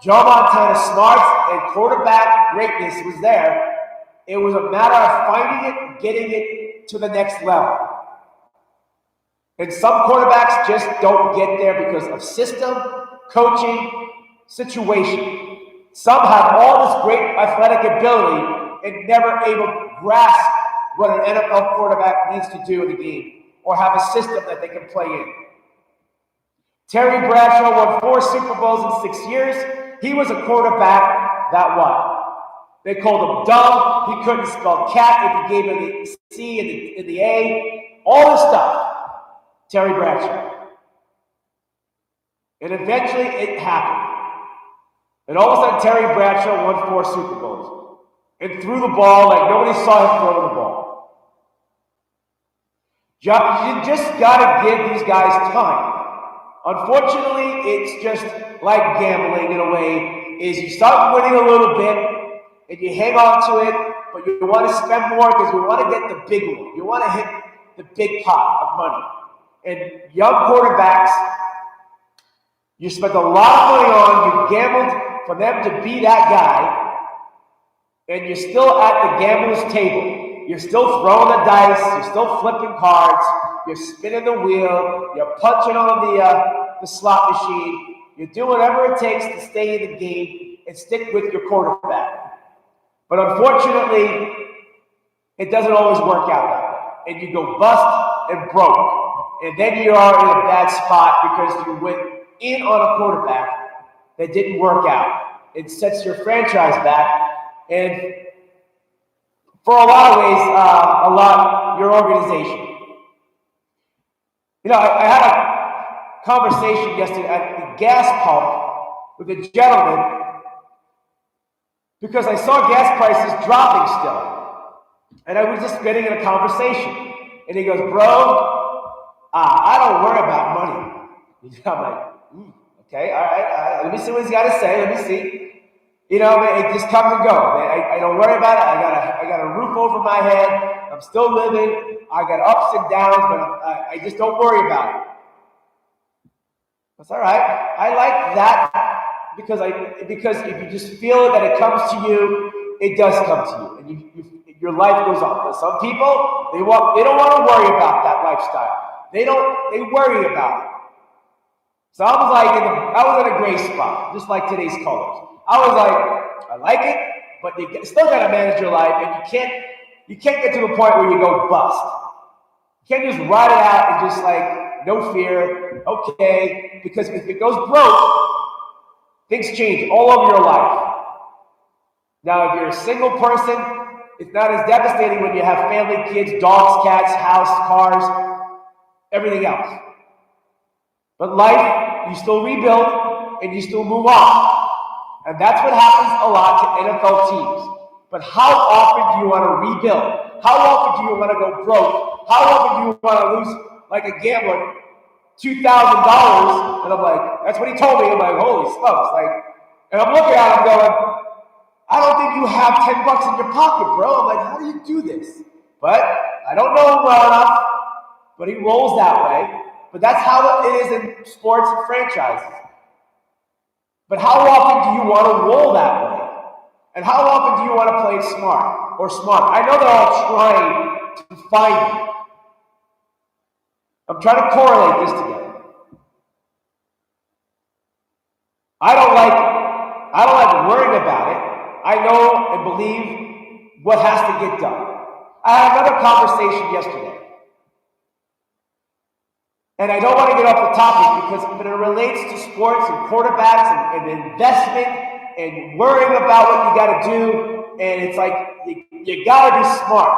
Joe Montana's smarts and quarterback greatness was there. It was a matter of finding it and getting it to the next level. And some quarterbacks just don't get there because of system, coaching, situation. Some have all this great athletic ability and never able to grasp what an NFL quarterback needs to do in the game or have a system that they can play in. Terry Bradshaw won 4 Super Bowls in 6 years. He was a quarterback that won. They called him dumb. He couldn't spell cat if you gave him the C and the A. All this stuff. Terry Bradshaw. And eventually it happened. And all of a sudden, Terry Bradshaw won 4 Super Bowls and threw the ball like nobody saw him throw the ball. You just got to give these guys time. Unfortunately, it's just like gambling in a way, is you start winning a little bit and you hang on to it, but you want to spend more because you want to get the big one. You want to hit the big pot of money. And young quarterbacks, you spent a lot of money on, you gambled for them to be that guy, and you're still at the gambler's table. You're still throwing the dice, you're still flipping cards, you're spinning the wheel, you're punching on the slot machine, you're doing whatever it takes to stay in the game and stick with your quarterback. But unfortunately, it doesn't always work out that way. And you go bust and broke. And then you are in a bad spot because you went in on a quarterback that didn't work out. It sets your franchise back, and for a lot of ways, your organization. You know, I had a conversation yesterday at the gas pump with a gentleman because I saw gas prices dropping still, and I was just getting in a conversation, and he goes, "Bro, I don't worry about money." I'm like, okay, all right, let me see what he's got to say. Let me see. You know, it just comes and goes. I don't worry about it. I got a roof over my head. I'm still living. I got ups and downs, but I just don't worry about it. That's all right. I like that because if you just feel that it comes to you, it does come to you, and your life goes on. But some people they don't want to worry about that lifestyle. They worry about it. So I was like, I was in a gray spot, just like today's colors. I was like, I like it, but you still got to manage your life, and you can't get to the point where you go bust. You can't just ride it out and just like, no fear, okay, because if it goes broke, things change all over your life. Now, if you're a single person, it's not as devastating when you have family, kids, dogs, cats, house, cars, everything else. But life, you still rebuild and you still move on. And that's what happens a lot to NFL teams. But how often do you want to rebuild? How often do you want to go broke? How often do you want to lose, like a gambler, $2,000? And I'm like, that's what he told me. I'm like, holy smokes. And I'm looking at him going, I don't think you have $10 in your pocket, bro. I'm like, how do you do this? But I don't know him well enough, but he rolls that way. But that's how it is in sports and franchises. But how often do you want to roll that way? And how often do you want to play smart or smart? I know they're all trying to find me. I'm trying to correlate this together. I don't like worrying about it. I know and believe what has to get done. I had another conversation yesterday. And I don't want to get off the topic because when it relates to sports and quarterbacks and investment and worrying about what you got to do, and it's like you got to be smart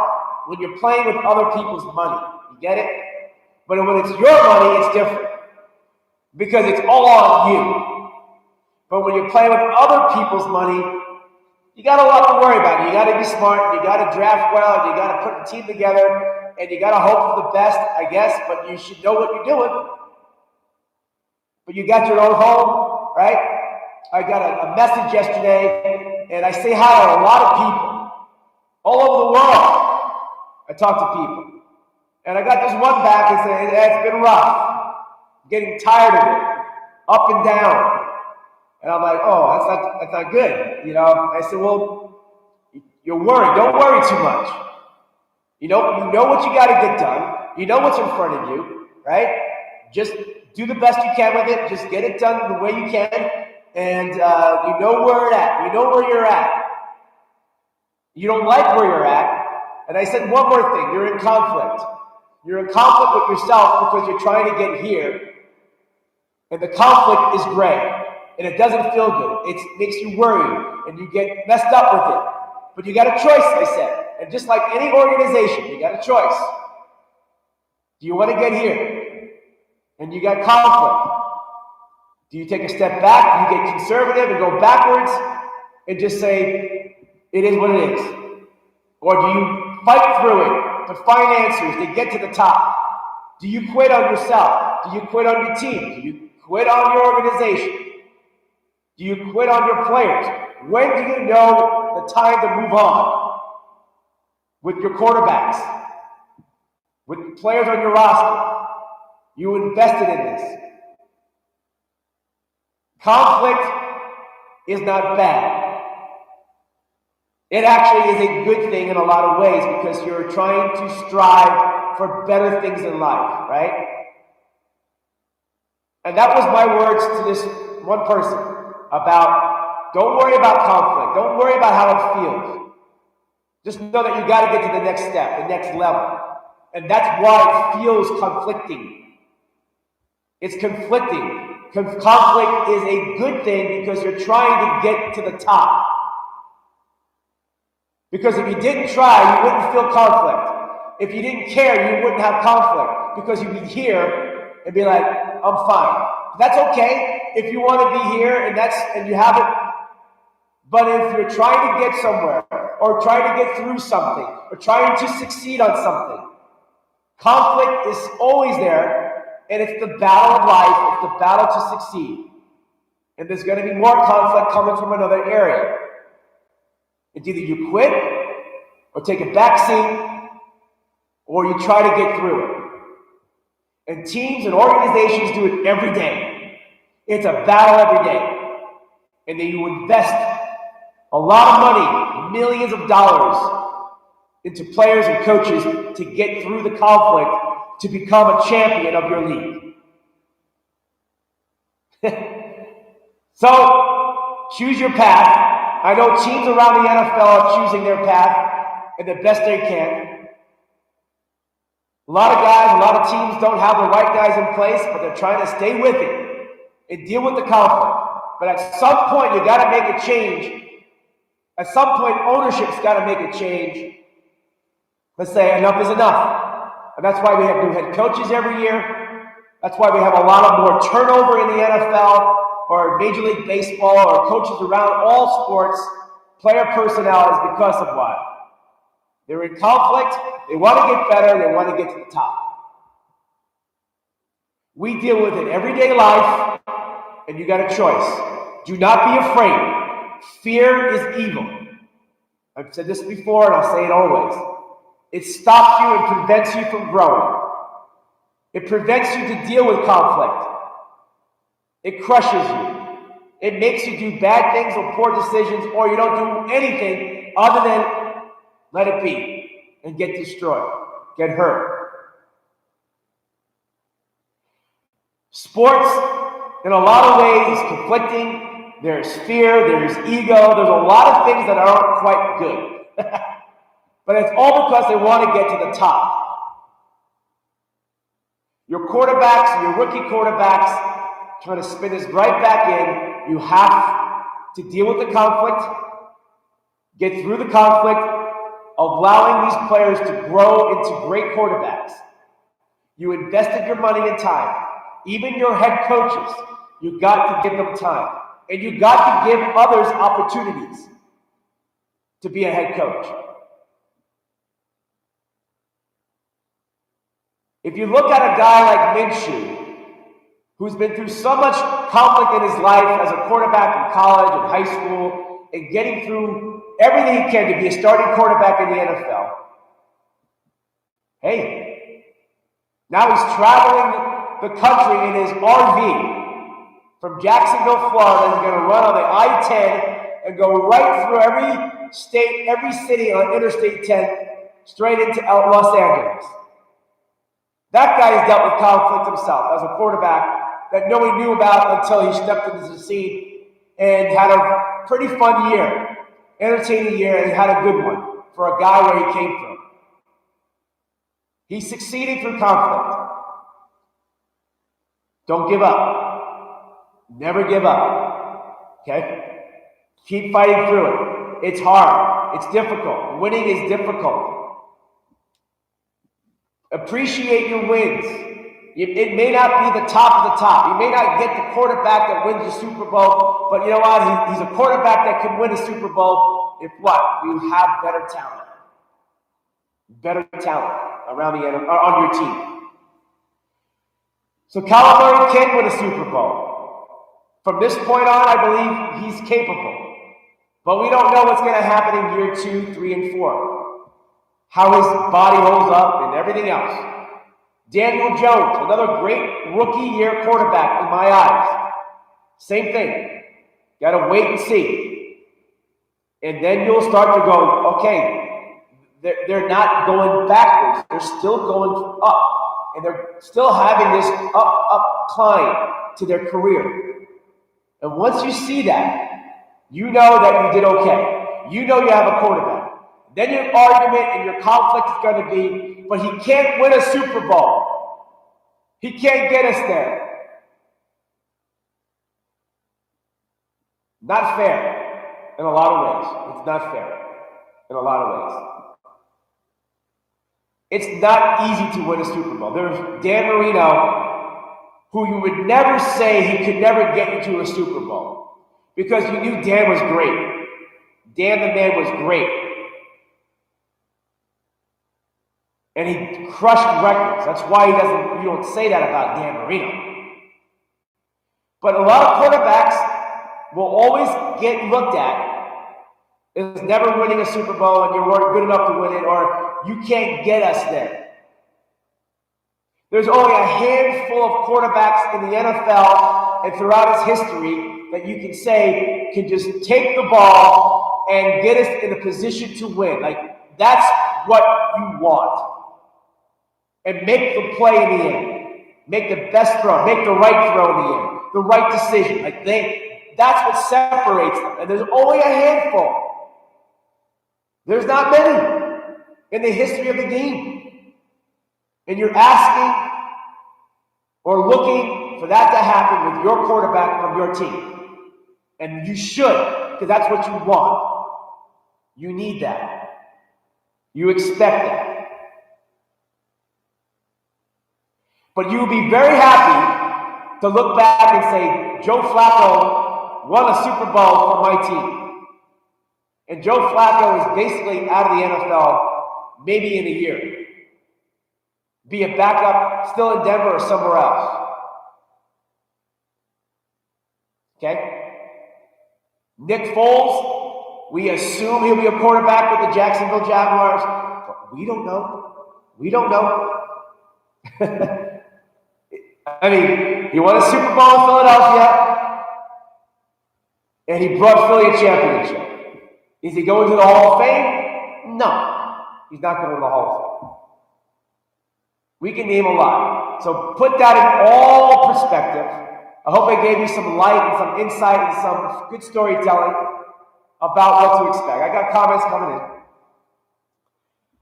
when you're playing with other people's money. You get it? But when it's your money, it's different because it's all on you. But when you're playing with other people's money, you got a lot to worry about. You got to be smart. You got to draft well. You got to put a team together, and you got to hope for the best, I guess. But you should know what you're doing. But you got your own home, right? I got a message yesterday, and I say hi to a lot of people all over the world. I talk to people, and I got this one back and said, "It's been rough. I'm getting tired of it, up and down." And I'm like, oh, that's not good. I said, well, you're worried. Don't worry too much. You know what you got to get done. You know what's in front of you, right? Just do the best you can with it. Just get it done the way you can. And you know where you're at. You know where you're at. You don't like where you're at. And I said one more thing. You're in conflict. You're in conflict with yourself because you're trying to get here. And the conflict is gray. And it doesn't feel good. It makes you worry, and you get messed up with it. But you got a choice, I said. And just like any organization, you got a choice. Do you want to get here? And you got conflict. Do you take a step back? Do you get conservative and go backwards and just say, it is what it is? Or do you fight through it to find answers, to get to the top? Do you quit on yourself? Do you quit on your team? Do you quit on your organization? Do you quit on your players? When do you know the time to move on? With your quarterbacks, with players on your roster, you invested in this. Conflict is not bad. It actually is a good thing in a lot of ways because you're trying to strive for better things in life, right? And that was my words to this one person. About don't worry about conflict. Don't worry about how it feels. Just know that you got to get to the next step, the next level. And that's why it feels conflicting. It's conflicting. Conflict is a good thing because you're trying to get to the top. Because if you didn't try, you wouldn't feel conflict. If you didn't care, you wouldn't have conflict. Because you'd be here and be like, I'm fine. That's okay if you want to be here and you have it. But if you're trying to get somewhere or trying to get through something or trying to succeed on something, conflict is always there, and it's the battle of life. It's the battle to succeed. And there's going to be more conflict coming from another area. It's either you quit or take a back seat or you try to get through it. And teams and organizations do it every day. It's a battle every day. And then you invest a lot of money, millions of dollars, into players and coaches to get through the conflict to become a champion of your league. So, choose your path. I know teams around the NFL are choosing their path in the best they can. A lot of guys, a lot of teams don't have the right guys in place, but they're trying to stay with it and deal with the conflict. But at some point, you got to make a change. At some point, ownership's got to make a change. Let's say enough is enough. And that's why we have new head coaches every year. That's why we have a lot of more turnover in the NFL or Major League Baseball or coaches around all sports, player personalities, because of what? They're in conflict, they want to get better, they want to get to the top. We deal with it everyday life, and you got a choice. Do not be afraid. Fear is evil. I've said this before, and I'll say it always. It stops you and prevents you from growing. It prevents you to deal with conflict. It crushes you. It makes you do bad things or poor decisions, or you don't do anything other than let it be and get destroyed, get hurt. Sports, in a lot of ways, is conflicting. There's fear, there's ego, there's a lot of things that aren't quite good. But it's all because they want to get to the top. Your quarterbacks, your rookie quarterbacks, trying to spin this right back in. You have to deal with the conflict, get through the conflict, allowing these players to grow into great quarterbacks. You invested your money and time. Even your head coaches, you got to give them time. And you got to give others opportunities to be a head coach. If you look at a guy like Minshew, who's been through so much conflict in his life as a quarterback in college and high school, and getting through everything he can to be a starting quarterback in the NFL. Hey, now he's traveling the country in his RV from Jacksonville, Florida. He's going to run on the I-10 and go right through every state, every city on Interstate 10, straight into Los Angeles. That guy has dealt with conflict himself as a quarterback that nobody knew about until he stepped into the scene and had a pretty fun year, entertaining year, and had a good one for a guy where he came from. He succeeded through conflict. Don't give up. Never give up. Okay? Keep fighting through it. It's hard. It's difficult. Winning is difficult. Appreciate your wins. It may not be the top of the top. You may not get the quarterback that wins the Super Bowl, but you know what? He's a quarterback that can win a Super Bowl if what? You have better talent. Better talent around on your team. So Kyler Murray can win a Super Bowl. From this point on, I believe he's capable. But we don't know what's going to happen in year 2, 3, and 4. How his body holds up and everything else. Daniel Jones, another great rookie year quarterback in my eyes. Same thing. Got to wait and see. And then you'll start to go, okay, they're not going backwards. They're still going up. And they're still having this up climb to their career. And once you see that, you know that you did okay. You know you have a quarterback. Then your argument and your conflict is going to be, but he can't win a Super Bowl. He can't get us there. Not fair in a lot of ways. It's not fair in a lot of ways. It's not easy to win a Super Bowl. There's Dan Marino, who you would never say he could never get you to a Super Bowl because you knew Dan was great. Dan the man was great. And he crushed records. That's why you don't say that about Dan Marino. But a lot of quarterbacks will always get looked at as never winning a Super Bowl and you weren't good enough to win it or you can't get us there. There's only a handful of quarterbacks in the NFL and throughout its history that you can say can just take the ball and get us in a position to win. Like, that's what you want. And make the play in the end. Make the best throw. Make the right throw in the end. the right decision. That's what separates them. And there's only a handful. There's not many in the history of the game. And you're asking or looking for that to happen with your quarterback on your team. And you should, because that's what you want. You need that. You expect that. But you'll be very happy to look back and say, Joe Flacco won a Super Bowl for my team. And Joe Flacco is basically out of the NFL maybe in a year. Be a backup still in Denver or somewhere else. Okay? Nick Foles, we assume he'll be a quarterback with the Jacksonville Jaguars, but we don't know. We don't know. I mean, he won a Super Bowl in Philadelphia, and he brought Philly a championship. Is he going to the Hall of Fame? No, he's not going to the Hall of Fame. We can name a lot. So put that in all perspective. I hope I gave you some light and some insight and some good storytelling about what to expect. I got comments coming in.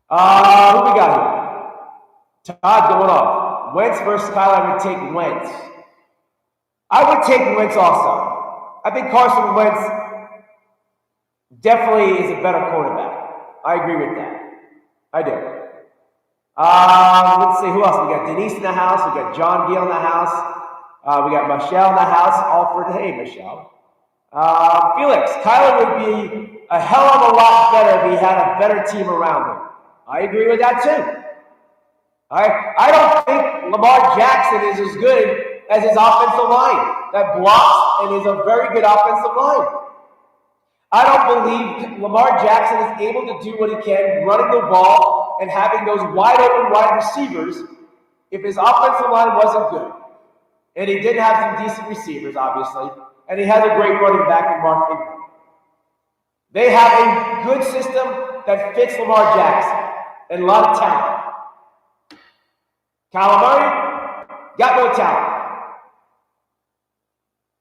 Who we got here? Todd going off. Wentz versus Kyler. I would take Wentz. I would take Wentz also. I think Carson Wentz definitely is a better quarterback. I agree with that. I do. Let's see, who else? We got Denise in the house. We got John Gill in the house. We got Michelle in the house. Alfred, hey, Michelle. Felix, Kyler would be a hell of a lot better if he had a better team around him. I agree with that too. I don't think Lamar Jackson is as good as his offensive line that blocks and is a very good offensive line. I don't believe Lamar Jackson is able to do what he can running the ball and having those wide open wide receivers if his offensive line wasn't good. And he did have some decent receivers, obviously. And he has a great running back in Mark Ingram. They have a good system that fits Lamar Jackson and a lot of talent. Kyler Murray, got no talent.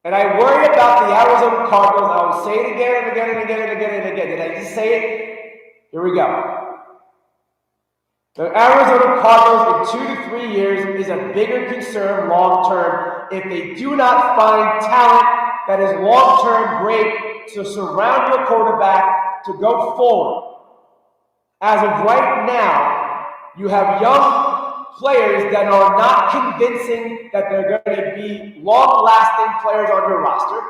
And I worry about the Arizona Cardinals. I will say it again and again and again and again and again. Did I just say it? Here we go. The Arizona Cardinals in 2 to 3 years is a bigger concern long-term if they do not find talent that is long-term great to surround your quarterback to go forward. As of right now, you have young players that are not convincing that they're going to be long-lasting players on your roster.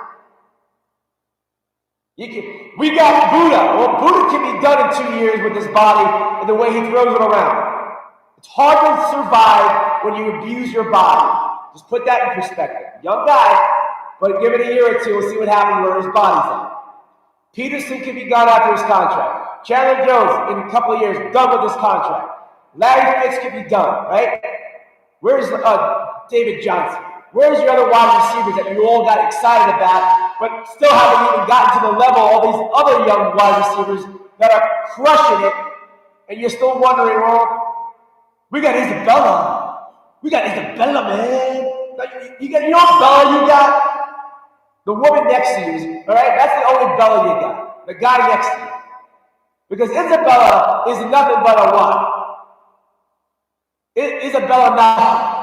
We got Buddha. Well, Buddha can be done in 2 years with his body and the way he throws it around. It's hard to survive when you abuse your body. Just put that in perspective. Young guy, but give it a year or two, we'll see what happens where his body's at. Peterson can be gone after his contract. Chandler Jones, in a couple of years, done with his contract. Larry Fitz can be done, right? Where's David Johnson? Where's your other wide receivers that you all got excited about, but still haven't even gotten to the level of all these other young wide receivers that are crushing it, and you're still wondering, well, we got Isabella. We got Isabella, man. You know what Bella you got? The woman next to you, all right? That's the only Bella you got. The guy next to you. Because Isabella is nothing but a what? Isabella nothing.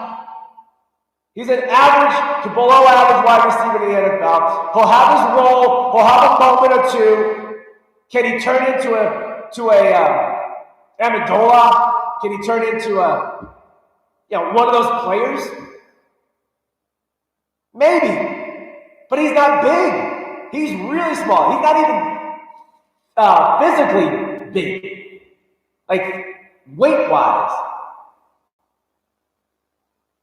He's an average to below average wide receiver in the NFL. He'll have his role. He'll have a moment or two. Can he turn into Amendola? Can he turn into one of those players? Maybe, but he's not big. He's really small. He's not even physically big, like weight-wise.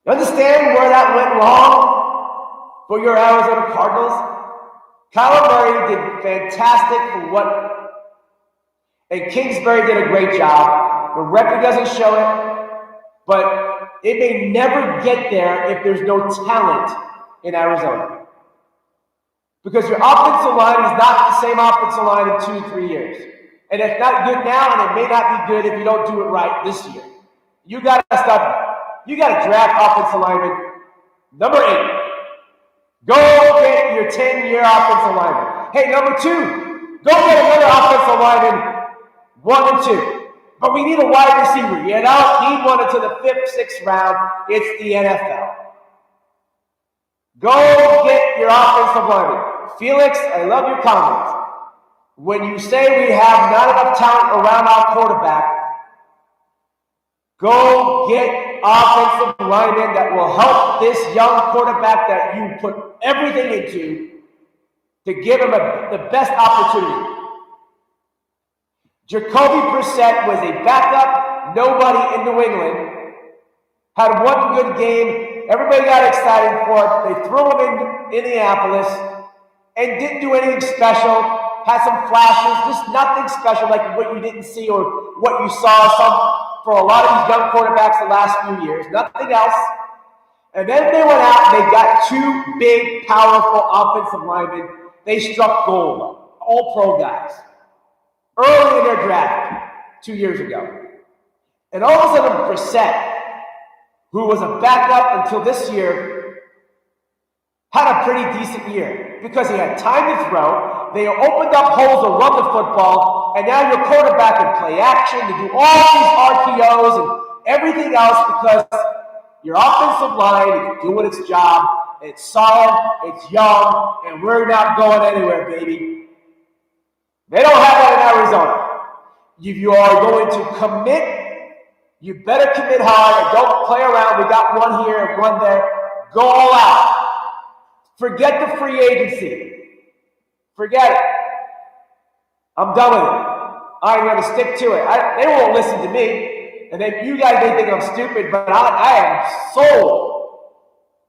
You understand where that went wrong for your Arizona Cardinals? Kyler Murray did fantastic for what, and Kingsbury did a great job. The record doesn't show it, but it may never get there if there's no talent in Arizona. Because your offensive line is not the same offensive line in 2 to 3 years. And it's not good now, and it may not be good if you don't do it right this year. You got to draft offensive lineman number 8. Go get your 10-year offensive lineman. Hey, number 2, go get another offensive lineman, 1 and 2. But we need a wide receiver. You don't need one until the 5th, 6th round. It's the NFL. Go get your offensive lineman. Felix, I love your comments. When you say we have not enough talent around our quarterback, go get offensive linemen that will help this young quarterback that you put everything into to give him the best opportunity. Jacoby Brissett was a backup, nobody in New England, had one good game, everybody got excited for it, they threw him in Indianapolis, and didn't do anything special, had some flashes, just nothing special like what you didn't see or what you saw for a lot of these young quarterbacks the last few years, nothing else. And then they went out and they got 2 big, powerful offensive linemen. They struck gold, all pro guys, early in their draft 2 years ago. And all of a sudden, Brissett, who was a backup until this year, had a pretty decent year because he had time to throw. They opened up holes to run the football, and now your quarterback can play action to do all these RPOs and everything else because your offensive line is doing its job. It's solid, it's young, and we're not going anywhere, baby. They don't have that in Arizona. If you are going to commit, you better commit hard and don't play around. We got one here and one there. Go all out. Forget the free agency. Forget it. I'm done with it. I'm going to stick to it. They won't listen to me. And then you guys may think I'm stupid, but I am sold.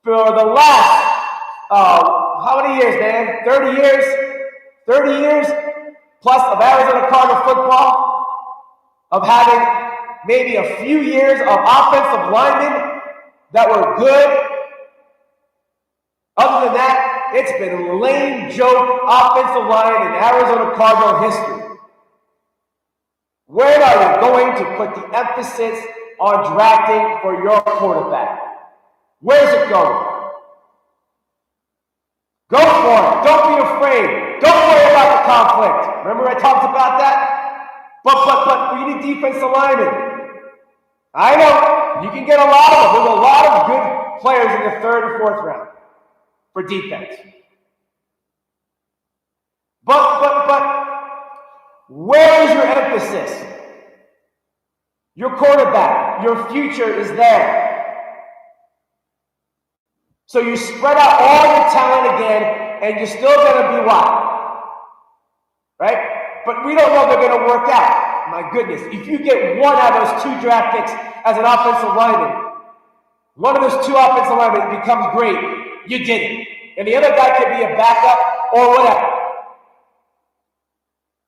For the last, how many years, man? 30 years? 30 years plus of Arizona Cardinal football, of having maybe a few years of offensive linemen that were good. Other than that, it's been a lame joke offensive line in Arizona Cardinal history. Where are you going to put the emphasis on drafting for your quarterback? Where's it going? Go for it. Don't be afraid. Don't worry about the conflict. Remember I talked about that? But we need defensive linemen. I know. You can get a lot of them. There's a lot of good players in the 3rd and 4th round for defense. But where is your emphasis? Your quarterback, your future is there. So you spread out all your talent again, and you're still going to be what? Right? But we don't know they're going to work out. My goodness. If you get one out of those 2 draft picks as an offensive lineman, one of those 2 offensive linemen becomes great, you did it. And the other guy could be a backup or whatever.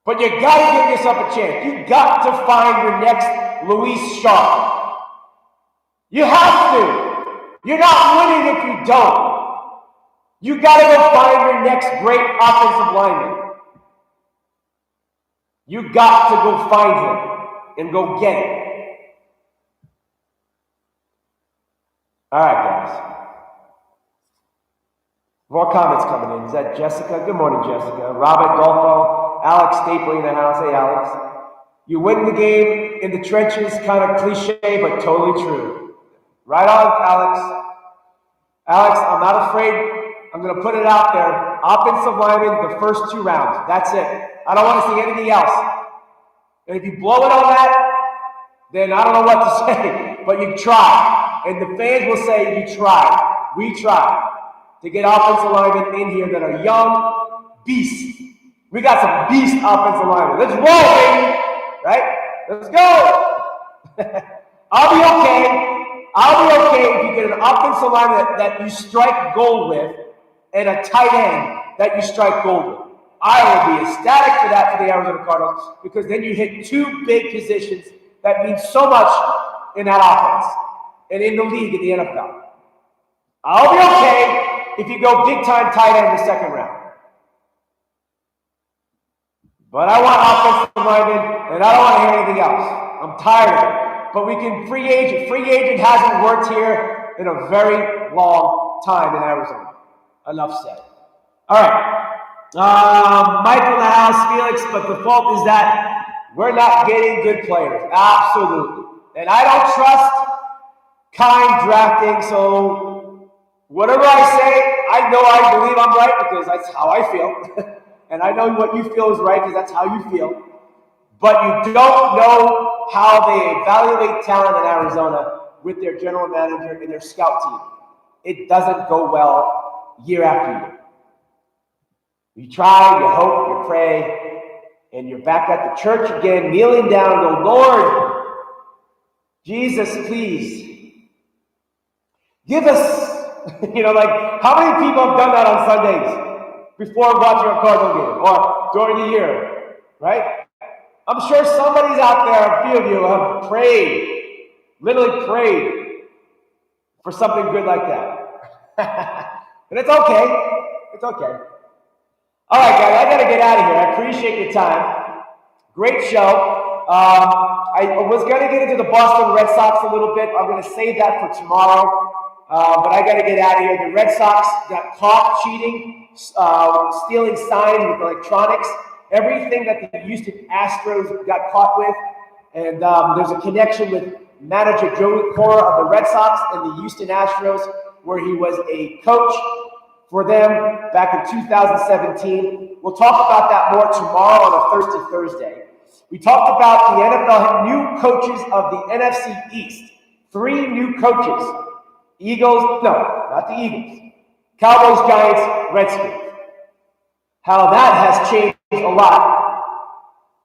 But you got to give yourself a chance. You got to find your next Luis Shaw. You have to. You're not winning if you don't. You got to go find your next great offensive lineman. You got to go find him and go get it. All right, guys. More comments coming in. Is that Jessica? Good morning, Jessica. Robert Golfo. Alex Stapley in the house. Hey, Alex. You win the game in the trenches, kind of cliche, but totally true. Right on, Alex. Alex, I'm not afraid. I'm going to put it out there. Offensive lineman, the first 2 rounds. That's it. I don't want to see anything else. And if you blow it on that, then I don't know what to say. But you tried. And the fans will say you tried. We tried to get offensive linemen in here that are young beasts. We got some beast offensive linemen. Let's roll, baby. Right? Let's go. I'll be okay. I'll be okay if you get an offensive lineman that you strike gold with and a tight end that you strike gold with. I will be ecstatic for that for the Arizona Cardinals because then you hit 2 big positions that mean so much in that offense and in the league in the NFL. I'll be okay if you go big-time tight end in the 2nd round. But I want offensive linemen, and I don't want to hear anything else. I'm tired of it. But we can free agent. Free agent hasn't worked here in a very long time in Arizona. Enough said. All right. Michael in the house, Felix, but the fault is that we're not getting good players. Absolutely. And I don't trust kind drafting, so whatever I say, I know I believe I'm right because that's how I feel. And I know what you feel is right because that's how you feel. But you don't know how they evaluate talent in Arizona with their general manager and their scout team. It doesn't go well year after year. You try, you hope, you pray, and you're back at the church again, kneeling down, go, Lord, Jesus, please, give us, like, how many people have done that on Sundays before watching a Cardinal game or during the year, right? I'm sure somebody's out there, a few of you have prayed, literally prayed for something good like that. But it's okay. It's okay. All right, guys, I got to get out of here. I appreciate your time. Great show. I was going to get into the Boston Red Sox a little bit. I'm going to save that for tomorrow. But I got to get out of here. The Red Sox got caught cheating, stealing signs with electronics. Everything that the Houston Astros got caught with. And there's a connection with manager Joey Cora of the Red Sox and the Houston Astros, where he was a coach for them back in 2017. We'll talk about that more tomorrow on a Thirsty Thursday. We talked about the NFL new coaches of the NFC East. 3 new coaches. Eagles, no, not the Eagles. Cowboys, Giants, Redskins. How that has changed a lot.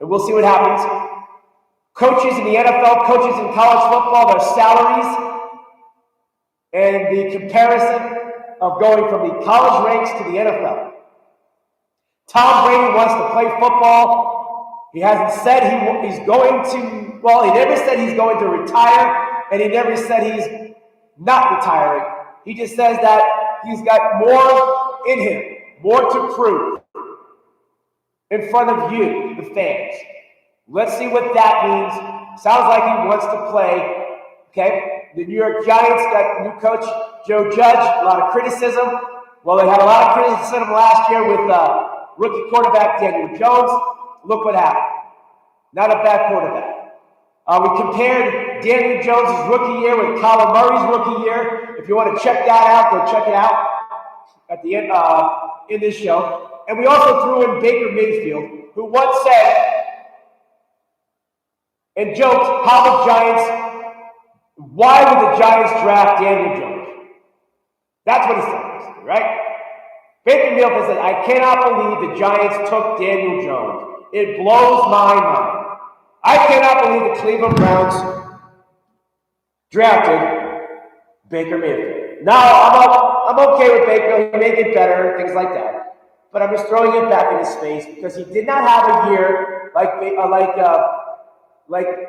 And we'll see what happens. Coaches in the NFL, coaches in college football, their salaries, and the comparison of going from the college ranks to the NFL. Tom Brady wants to play football. He hasn't said he's going to, well, he never said he's going to retire, and he never said he's not retiring. He just says that he's got more in him, more to prove in front of you, the fans. Let's see what that means. Sounds like he wants to play. Okay, the New York Giants got new coach Joe Judge. A lot of criticism. Well, they had a lot of criticism last year with rookie quarterback Daniel Jones. Look what happened. Not a bad quarterback. We compared Daniel Jones' rookie year with Kyler Murray's rookie year. If you want to check that out, go check it out at the end in this show. And we also threw in Baker Mayfield, who once said and joked how the Giants, why would the Giants draft Daniel Jones? That's what he said, right? Baker Mayfield said, I cannot believe the Giants took Daniel Jones. It blows my mind. I cannot believe the Cleveland Browns drafted Baker Mayfield. Now, I'm okay with Baker. He may get better, things like that. But I'm just throwing it back in his face because he did not have a year like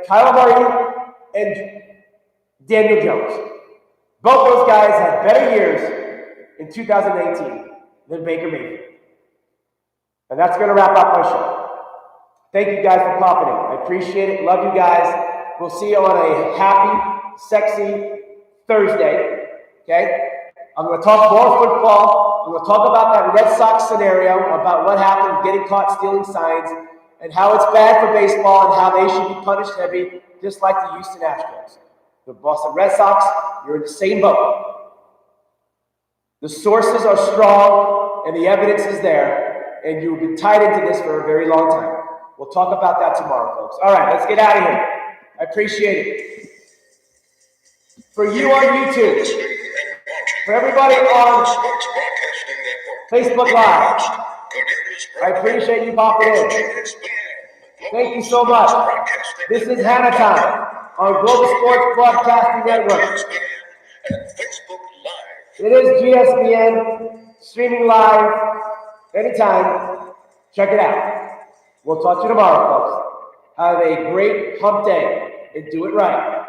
Kyler Murray and Daniel Jones. Both those guys had better years in 2018 than Baker Mayfield. And that's going to wrap up my show. Thank you guys for popping in. I appreciate it. Love you guys. We'll see you on a happy, sexy Thursday. Okay? I'm going to talk more football. I'm going to talk about that Red Sox scenario, about what happened getting caught stealing signs, and how it's bad for baseball and how they should be punished heavy, just like the Houston Astros. The Boston Red Sox, you're in the same boat. The sources are strong, and the evidence is there, and you've been tied into this for a very long time. We'll talk about that tomorrow, folks. All right, let's get out of here. I appreciate it. For you on YouTube, for everybody on Facebook Live, I appreciate you popping in. Thank you so much. This is Hanna Time on Global Sports Broadcasting Network. It is GSPN, streaming live, anytime. Check it out. We'll talk to you tomorrow, folks. Have a great hump day and do it right.